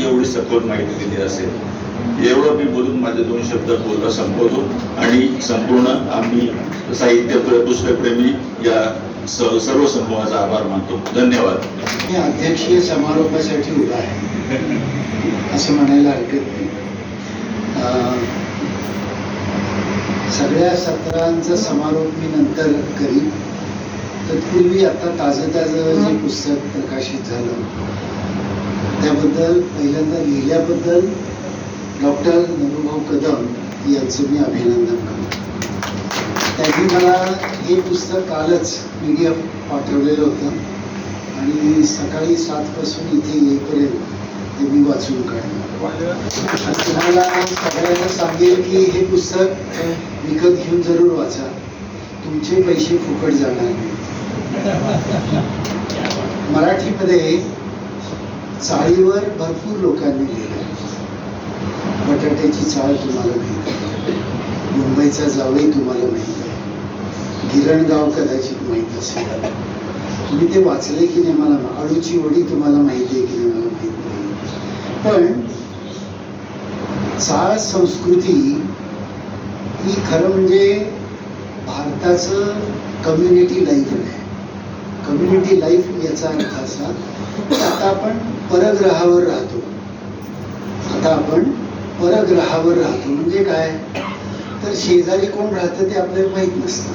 एवढी सखोल माहिती दिली असेल. एवढं मी बोलून माझे 2 शब्द बोलणं संपवतो आणि संपूर्ण आम्ही साहित्य पुस्तकप्रेमी या सर्व समूहाचा आभार मानतो. धन्यवाद. मी अध्यक्षीय समारोपासाठी उभा आहे असं म्हणायला हरकत नाही. सगळ्या सत्रांचा समारोप मी नंतर करीन. तत्पूर्वी आता ताजं जे पुस्तक प्रकाशित झालं त्याबद्दल पहिल्यांदा लिहिल्याबद्दल डॉक्टर नरूभाऊ कदम यांचं मी अभिनंदन करतो. त्यांनी मला हे पुस्तक कालच PDF पाठवलेलं होतं आणि सकाळी 7 पासून इथे येईपर्यंत ते मी वाचून काढलं. तुम्हाला सगळ्यांना सांगेल की हे पुस्तक विकत घेऊन जरूर वाचा, तुमचे पैसे फुकट जाणार नाही. मराठीमध्ये चाळीवर भरपूर लोकांनी लिहिलं. बटाट्याची चाळ तुम्हाला माहिती आहे, मुंबईचा जावई तुम्हाला माहिती आहे, गिरणगाव कदाचित माहीत असेल. तुम्ही ते वाचले की नाही मला, आळूची वडी तुम्हाला माहिती आहे की नाही मला माहित नाही. पण चाळ संस्कृती ही खरं म्हणजे भारताचं कम्युनिटी लाईफ आहे. कम्युनिटी लाईफ याचा अर्थ असा की आता आपण परग्रहावर राहतो. म्हणजे काय, तर शेजारी कोण राहतं ते आपल्याला माहीत नसतं.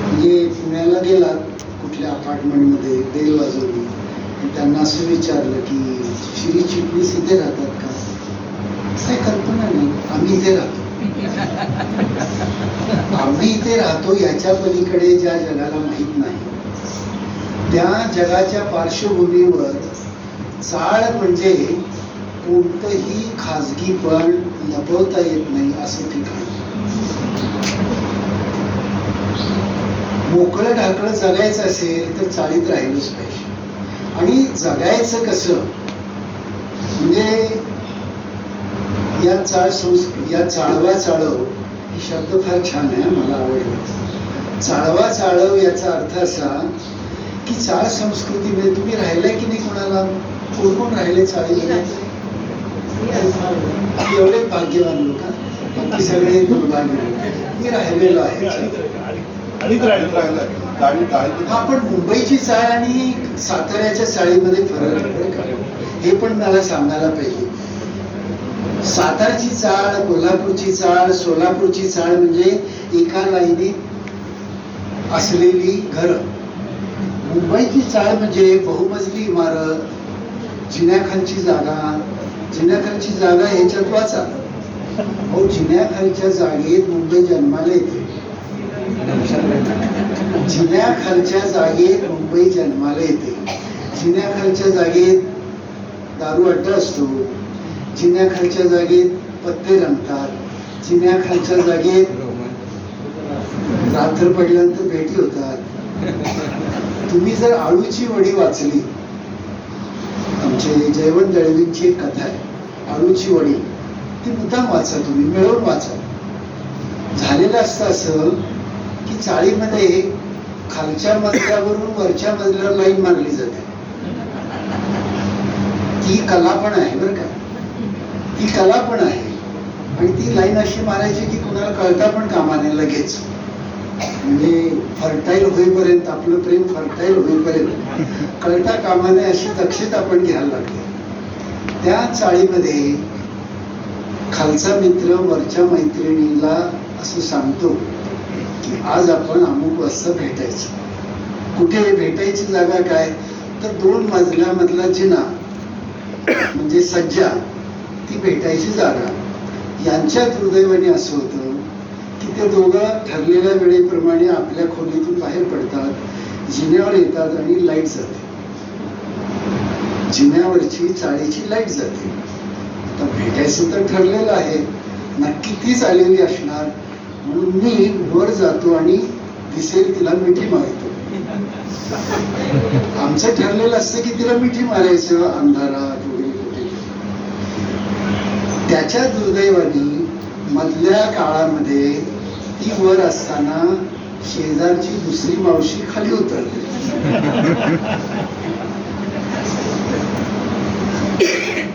म्हणजे पुण्याला गेलात कुठल्या अपार्टमेंटमध्ये बेल वाजवली आणि त्यांना असं विचारलं की श्री चिटणीस इथे राहतात का, काही कल्पना नाही. आम्ही इथे राहतो. आम्ही इथे राहतो याच्या पलीकडे ज्या जगाला माहीत नाही त्या जगाच्या पार्श्वभूमीवर चाळ म्हणजे कोणतंही खाजगीपण लपवता येत नाही असं ठिकाण. मोकळं ढाकळं जगायचं असेल तर चाळीत राहिलंच पाहिजे. आणि जगायचं कसं म्हणजे या चाळवा चाळव ही शब्द फार छान आहे, मला आवडला. चाळवा चाळव याचा अर्थ असा की चाळ संस्कृतीमध्ये तुम्ही राहिलाय की नाही, कोणाला कोण राहिले चाळीमध्ये? एवढे भाग्यवान लोक, बाकी सगळे दुर्भाग्य. मी राहिलेलो आहे. हा, पण मुंबईची चाळ आणि साताऱ्याच्या चाळीमध्ये फरक आहे हे पण मला सांगायला पाहिजे. सातारची चाळ, कोल्हापूरची चाळ, सोलापूरची चाळ म्हणजे एका लाईनीत असलेली घरं. मुंबईची चाळ म्हणजे बहुमजली इमारत, जिन्याखालची जागा ह्याच्यात वाचा. हो, जिन्याखालच्या जागेत मुंबई जन्माला येते. जिन्याखालच्या जागेत मुंबई जन्माला येते. जिन्याखालच्या जागेत दारू अड्डा असतो. जिन्याखालच्या जागेत पत्ते रंगतात. जिन्याखालच्या जागेत रात्र पडल्यानंतर भेटी होतात. तुम्ही जर आळूची वडी वाचली, आमचे जयवंत दळवींची एक कथा आहे आळूची वडी, ती मुद्दाम वाचा, तुम्ही मिळवून वाचा. झालेलं असतं असं की चाळीमध्ये खालच्या मजल्यावरून वरच्या मजल्यावर लाईन मारली जाते. ती कला पण आहे बरं का, ती कला पण आहे. आणि ती लाईन अशी मारायची की कुणाला कळता पण कामा नये लगेच. म्हणजे फर्टाईल होईपर्यंत, आपलं प्रेम फर्टाईल होईपर्यंत कळता कामा नये अशी दक्षता आपण घ्यायला लागते. त्या चाळीमध्ये खालचा मित्र वरच्या मैत्रिणीला असं सांगतो की आज आपण अमुक वाजता भेटायचं. कुठे भेटायची जागा काय, तर 2 मजल्यामधला जिना म्हणजे सज्जा ती भेटायची जागा. यांच्या दुर्दैवाने असं होतं की ते दोघं ठरलेल्या वेळेप्रमाणे आपल्या खोलीतून बाहेर पडतात, जिन्यावर येतात आणि लाईट जाते. जिन्यावरची चाळीची लाईट जाते. आता भेटायचं तर ठरलेलं आहे, नक्की तीच आलेली असणार, म्हणून मी वर जातो आणि दिसेल तिला मिठी मारतो. आमचं ठरलेलं असतं की तिला मिठी मारायचं अंधारात वगैरे कुठे. त्याच्या दुर्दैवाने मधल्या काळामध्ये ती वर असताना शेजारची दुसरी मावशी खाली उतरली.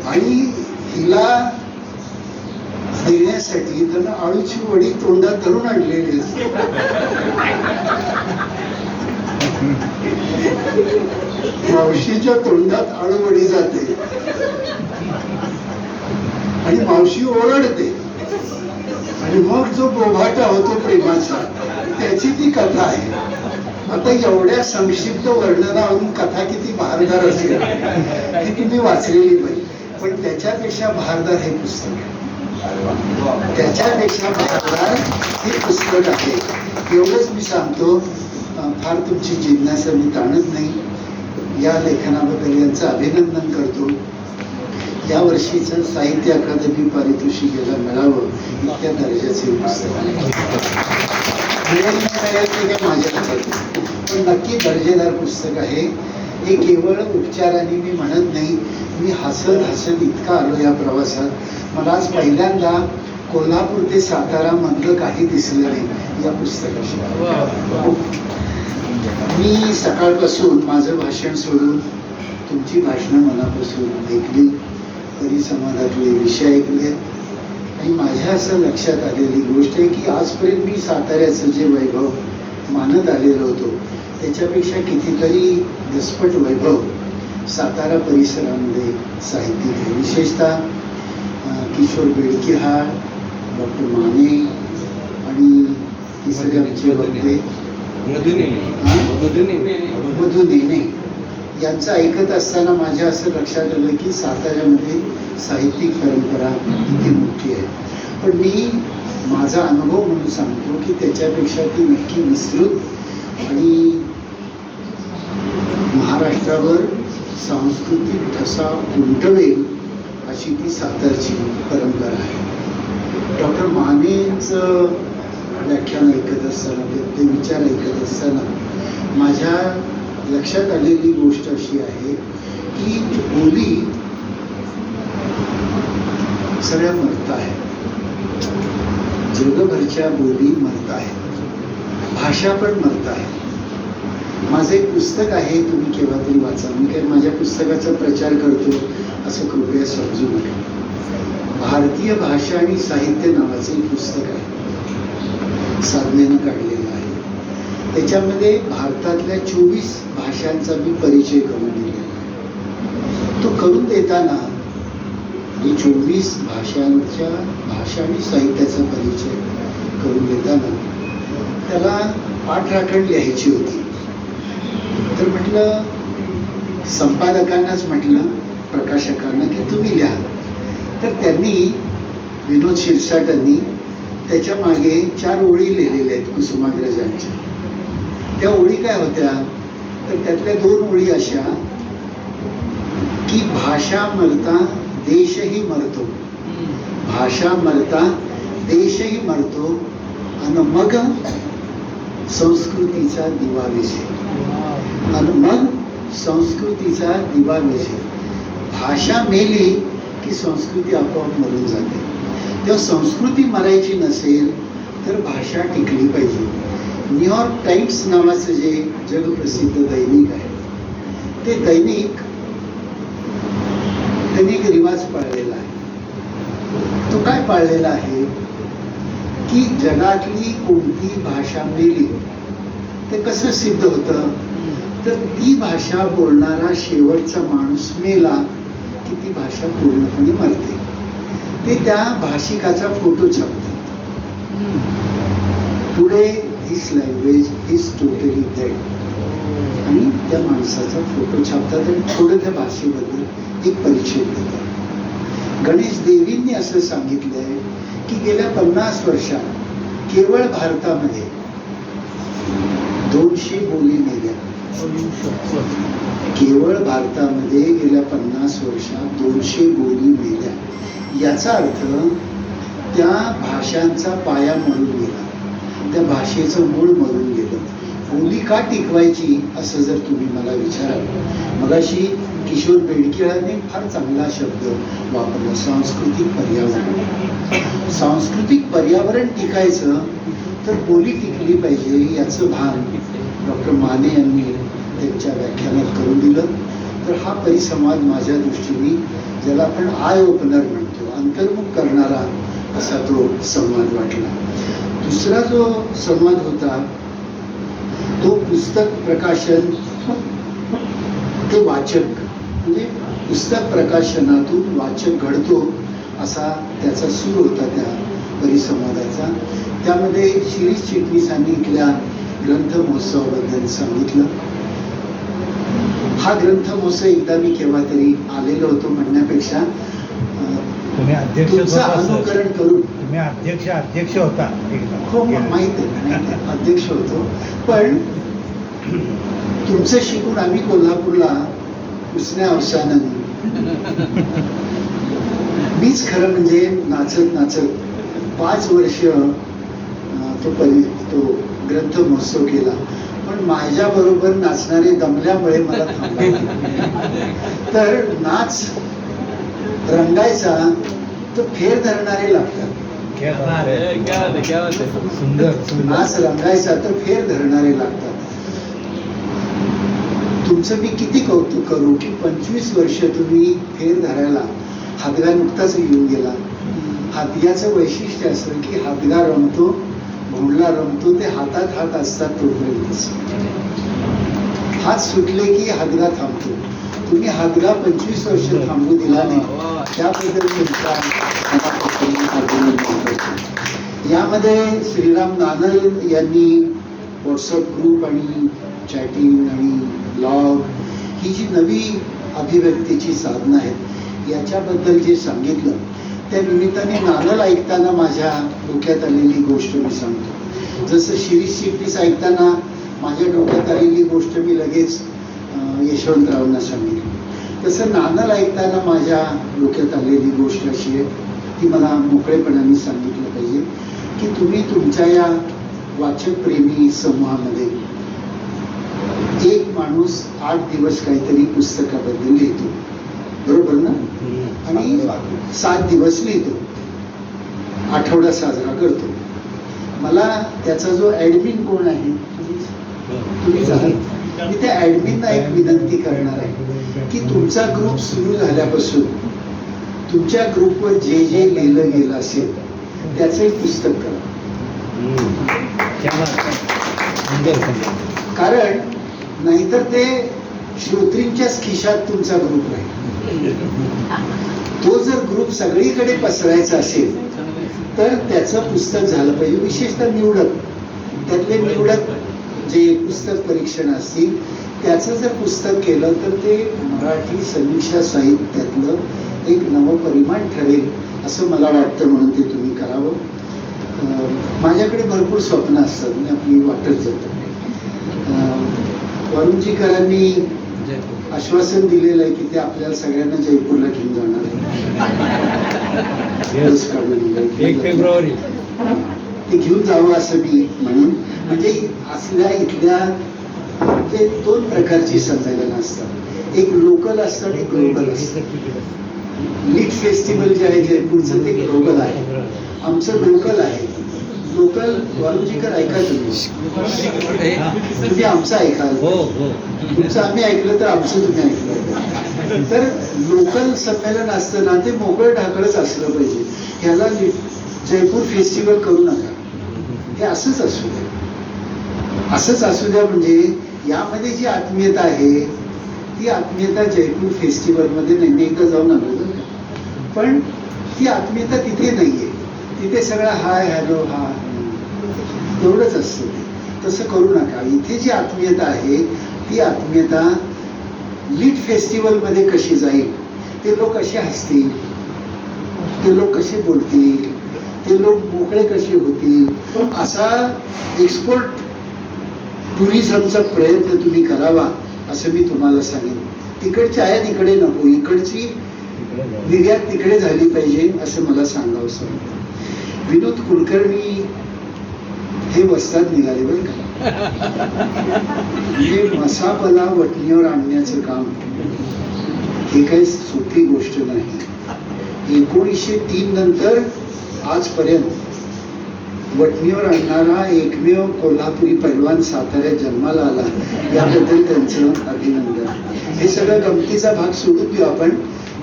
आणि हिला देण्यासाठी त्यानं आळूची वडी तोंडात धरून आणलेली असते. मावशीच्या तोंडात आळूवडी जाते आणि मावशी ओरडते आणि मग जो बोभाटा होतो प्रेमाचा, त्याची ती कथा आहे. आता एवढ्या संक्षिप्त वर्णनावरून कथा किती भारदार असेल ही तुम्ही वाचलेली पाहिजे, पण त्याच्यापेक्षा भारदार हे पुस्तक आहे. त्याच्यापेक्षा भारदार हे पुस्तक आहे. एवढंच मी सांगतो. फार तुमची जिज्ञासा मी ताणत नाही. या लेखनाबद्दल यांचं अभिनंदन करतो. या वर्षीचं साहित्य अकादमी पारितोषिक याला मिळावं इतक्या दर्जाचे पुस्तक आहे. मिळेल नाही मिळेल ते काही माझ्या हातात नाही, पण नक्की दर्जेदार पुस्तक आहे. हे केवळ उपचाराने मी म्हणत नाही. मी हसत हसत इतका आलो या प्रवासात. मला आज पहिल्यांदा कोल्हापूर ते सातारा मधलं काही दिसलं नाही या पुस्तकाशी. मी सकाळपासून माझं भाषण सोडून तुमची भाषणं मनापासून ऐकली, परिसंवादातले विषय ऐकले, आणि माझ्या असं लक्षात आलेली गोष्ट आहे की आजपर्यंत मी साताऱ्याचं जे वैभव मानत आलेलो होतो त्याच्यापेक्षा कितीतरी दसपट वैभव सातारा परिसरामध्ये साहित्यिक आहे. विशेषतः किशोर बेडकेहाळ, डॉक्टर माने आणि तिसरे आमचे वक्ते मधु नेने यांचं ऐकत असताना माझ्या असं लक्षात आलं की साताऱ्यामध्ये साहित्यिक परंपरा किती मोठी आहे. पण मी माझा अनुभव म्हणून सांगतो की त्याच्यापेक्षा ती नक्की विस्तृत आणि महाराष्ट्रावर सांस्कृतिक ठसा उमटवेल अशी ती सातारची परंपरा आहे. डॉक्टर मानेंचं व्याख्यान ऐकत असताना, ते विचार ऐकत असताना माझ्या लक्षात आलेली गोष्ट अशी आहे की बोली सगळ्या मरत आहे. जगभरच्या बोली मरत आहेत, भाषा पण मरत आहे. माझं एक पुस्तक आहे, तुम्ही केव्हा तरी वाचा. मी काही माझ्या पुस्तकाचा प्रचार करतो असं कृपया समजू नका. भारतीय भाषा आणि साहित्य नावाचं एक पुस्तक आहे, साधनेनं काढलेलं आहे. त्याच्यामध्ये भारतातल्या 24 भाषांचा मी परिचय करून दिलेला आहे. तो करून देताना 24 भाषांच्या भाषा आणि साहित्याचा परिचय करून देताना त्याला पाठराखण लिहायची होती. तर म्हटलं संपादकांनाच म्हटलं, प्रकाशकांना की तुम्ही लिहा. तर त्यांनी विनोद शिरसाटांनी त्याच्या मागे 4 ओळी लिहिलेल्या आहेत कुसुमाग्रजांच्या. त्या ओळी काय होत्या तर त्यातल्या 2 ओळी अशा की भाषा मरता देशही मरतो, भाषा मरता देशही मरतो आणि मग संस्कृतीचा दिवा विझे, आणि मग संस्कृतीचा दिवा विझे. भाषा मेली की संस्कृती आपोआप मरून जाते. तेव्हा संस्कृती मरायची नसेल तर भाषा टिकली पाहिजे. न्यूयॉर्क टाइम्स नावाचं जे जगप्रसिद्ध दैनिक आहे ते दैनिक त्यांनी एक रिवाज पाळलेला आहे. तो काय पाळलेला आहे की जगातली कोणती भाषा मेली ते कसं सिद्ध होतं तर ती भाषा बोलणारा शेवटचा माणूस मेला की ती भाषा पूर्णपणे मरते. ते त्या भाषिकाचा फोटो छापतात. Today this language is totally dead, आणि त्या माणसाचा फोटो छापतात आणि थोडं त्या भाषेबद्दल एक परिचय देतात. गणेश देवींनी असं सांगितलंय की गेल्या 50 वर्षात केवळ भारतामध्ये 200 बोली मेल्या. केवळ भारतामध्ये गेल्या 50 वर्षात 200 बोली मेल्या. याचा अर्थ त्या भाषांचा पाया मरून गेला, त्या भाषेचं मूळ मरून गेलं. बोली का टिकवायची असं जर तुम्ही मला विचाराल, मगाशी किशोर बेडकेळांनी फार चांगला शब्द वापरला, सांस्कृतिक पर्यावरण. सांस्कृतिक पर्यावरण टिकायचं तर बोली टिकली पाहिजे याचं भान डॉक्टर माने यांनी त्यांच्या व्याख्यानात करून दिलं. तर हा परिसंवाद माझ्या दृष्टीने, ज्याला आपण आय ओपनर म्हणतो, अंतर्मुख करणारा असा तो संवाद वाटला. दुसरा जो संवाद होता तो पुस्तक प्रकाशन ते वाचक, म्हणजे पुस्तक प्रकाशनातून वाचक घडतो असा त्याचा सूर होता त्या परिसंवादाचा. त्यामध्ये शिरीष चिटणीसांनी इथल्या ग्रंथ महोत्सवाबद्दल सांगितलं. हा ग्रंथ महोत्सव एकदा मी केव्हा तरी आलेलो होतो म्हणण्यापेक्षा तुम्ही अध्यक्ष तुमचं अनुकरण करून. तुम्ही अध्यक्ष होता हो, माहित आहे, अध्यक्ष होतो. पण तुमचं शिकून आम्ही कोल्हापूरला उसण्या अवसानं, मीच खरं म्हणजे नाचत नाचत 5 वर्ष तो ग्रंथ महोत्सव केला. पण माझ्या बरोबर नाचणारे दमल्यामुळे मला थांबले. तर नाच रंगायचा तर फेर धरणारे लागतात. नाच रंगायचा तर फेर धरणारे लागतात. तुमचं मी किती कौतुक करू की 25 वर्ष तुम्ही फेर धरायला. हादगा नुकताच येऊन गेला. हादग्याचं वैशिष्ट्य असं की हादगा रमतो, भोंडला रमतो ते हातात हात असतात तोपर्यंतच. हात सुटले की हादगा थांबतो. तुम्ही हादगा 25 वर्ष थांबू दिला नाही, त्याबद्दल तुमचा अभिनंदन करतो. यामध्ये श्रीराम नानल यांनी व्हॉट्सअप ग्रुप आणि चॅटिंग आणि ब्लॉग ही जी नवी अभिव्यक्तीची साधनं आहेत याच्याबद्दल जे सांगितलं, त्या निमित्ताने नानल ऐकताना माझ्या डोक्यात आलेली गोष्ट मी सांगतो. जसं शिरीष चिटणीस ऐकताना माझ्या डोक्यात आलेली गोष्ट मी लगेच यशवंतरावांना सांगितली, तसं नानल ऐकताना माझ्या डोक्यात आलेली गोष्ट अशी आहे, ती मला मोकळेपणाने सांगितलं पाहिजे की तुम्ही तुमच्या या वाचकप्रेमी समूहामध्ये एक माणूस 8 दिवस काहीतरी पुस्तकाबद्दल लिहितो, बरोबर ना? आणि 7 दिवस लिहितो, आठवडा साजरा करतो. मला त्याचा जो ऍडमिन कोण आहे तुम्हीच आहात. मी त्या ऍडमिनला एक विनंती करणार आहे की तुमचा ग्रुप सुरू झाल्यापासून तुमच्या ग्रुपवर जे जे लिहिलं गेलं असेल त्याचं एक पुस्तक करा. कारण नाहीतर ते श्रोत्रींच्याच खिशात तुमचा ग्रुप राहील. तो जर ग्रुप सगळीकडे पसरायचा असेल तर त्याचं पुस्तक झालं पाहिजे. विशेषतः निवडक, त्यातले निवडक जे पुस्तक परीक्षण असतील त्याचं जर पुस्तक केलं तर ते मराठी समीक्षा साहित्यातलं एक नवपरिमाण ठरेल असं मला वाटतं. म्हणून ते तुम्ही करावं. माझ्याकडे भरपूर स्वप्न असतात, मी आपली वाटत जातो. वरुणजीकरांनी आश्वासन दिलेलं आहे की ते आपल्याला सगळ्यांना जयपूरला घेऊन जाणार आहे. 1 फेब्रुवारी ते घेऊन जावं असं मी म्हणून. म्हणजे असल्या इथल्या म्हणजे 2 प्रकारची संमेलनं असतात, एक लोकल असतं आणि ग्लोबल असतं. लीट फेस्टिवल जे आहे जयपूरचं ते ग्लोबल आहे, आमचं लोकल आहे. लोकल वरुणजीकर ऐका तुम्ही आमचं ऐकाल, तुमचं आम्ही ऐकलं तर आमचं तुम्ही ऐकलं. तर लोकल संमेलन असतं ना ते मोकळं ढाकळच असलं पाहिजे. ह्याला जयपूर फेस्टिवल करू नका, हे असंच असू द्या, असंच असू द्या. म्हणजे यामध्ये जी आत्मीयता आहे ती आत्मीयता जयपूर फेस्टिवलमध्ये नाही. मी एकदा जाऊन आलो पण ती आत्मीयता तिथे नाहीये. तिथे सगळं हाय हॅलो हा एवढंच असतं. तसं करू नका. इथे जी आत्मीयता आहे ती आत्मीयता लीट फेस्टिवलमध्ये कशी जाईल, ते लोक असे हसतील, ते लोक कसे बोलतील, ते लोक मोकळे कसे होतील, असा एक्सपोर्ट टुरिझमचा प्रयत्न तुम्ही करावा असं मी तुम्हाला सांगेन. तिकडची आयात इकडे नको, इकडची निर्यात तिकडे झाली पाहिजे असं मला सांगावंसं वाटतं. विनोद कुलकर्णी हे वस्ताद निघाले बरं का. हे मसापला वटणीवर आणण्याचं काम हे काही सोपी गोष्ट नाही. 1903 नंतर आजपर्यंत वटणीवर आणणारा एकमेव कोल्हापुरी पैलवान साताऱ्यात जन्माला आला, याबद्दल त्यांचं अभिनंदन. हे सगळं गमतीचा भाग सोडून देऊ आपण,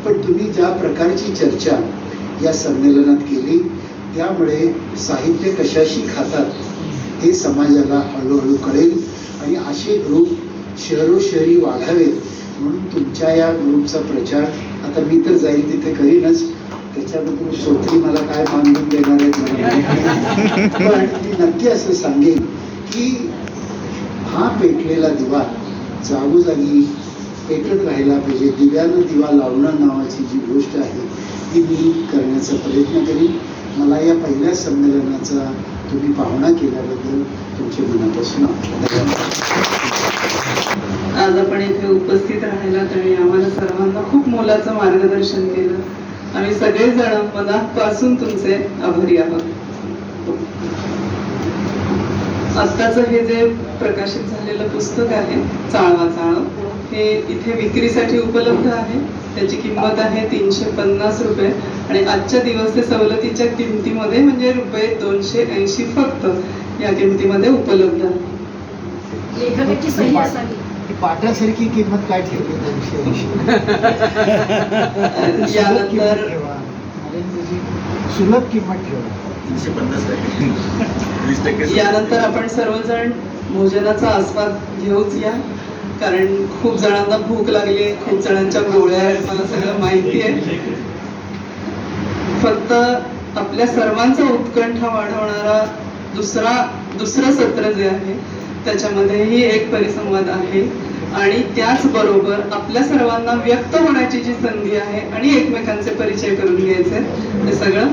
पण तुम्ही ज्या प्रकारची चर्चा या संमेलनात केली त्यामुळे साहित्य कशाशी खातात हे समाजाला हळूहळू कळेल आणि असे ग्रुप शहरोशहरी वाढावेत म्हणून तुमच्या या ग्रुपचा प्रचार आता मी तर जाईल तिथे करीनच. त्याच्याबद्दल श्रोत्री मला काय मानधन देणार आहेत मला माहित नाही. पण मी नक्की असं सांगेन की हा पेटलेला दिवा जागोजागी पेटत राहिला पाहिजे. दिव्यानं दिवा लावणं नावाची जी गोष्ट आहे ती मी करण्याचा प्रयत्न करीन. मला या पहिल्या संमेलनाचा तुम्ही पाहुणा केल्याबद्दल तुमचे मनापासून धन्यवाद. आज आपण इथे उपस्थित राहिलात आणि आम्हाला सर्वांना खूप मोलाचं मार्गदर्शन केलं. आम्ही सगळेजण मनापासून तुमचे आभारी आहोत. आत्ताचं हे जे प्रकाशित झालेलं पुस्तक आहे चाळवा चाळव, हे इथे विक्रीसाठी उपलब्ध आहे. त्याची किंमत आहे 350 रुपये आणि आजच्या दिवस ते सवलतीच्या किमतीमध्ये म्हणजे रुपये 280 फक्त या किमतीमध्ये उपलब्ध आहे. लेखकाची सही असावी. पाटासारखी किंमत काय ठेवली यानंतर सुलभ किंमत ठेवा. 20% यानंतर आपण सर्वजण भोजनाचा आस्वाद घेऊच या, कारण खूप जणांना भूक लागली आहे, खूप जणांच्या गोळ्या आहेत, मला सगळं माहिती आहे. फक्त आपल्या सर्वांचा उत्कंठा वाढवणारा दुसरं सत्र जे आहे त्याच्यामध्येही एक परिसंवाद आहे आणि त्याचबरोबर आपल्या सर्वांना व्यक्त होण्याची जी संधी आहे आणि एकमेकांचे परिचय करून घ्यायचे, हे सगळं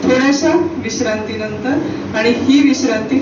थोड्याशा विश्रांतीनंतर. आणि ही विश्रांती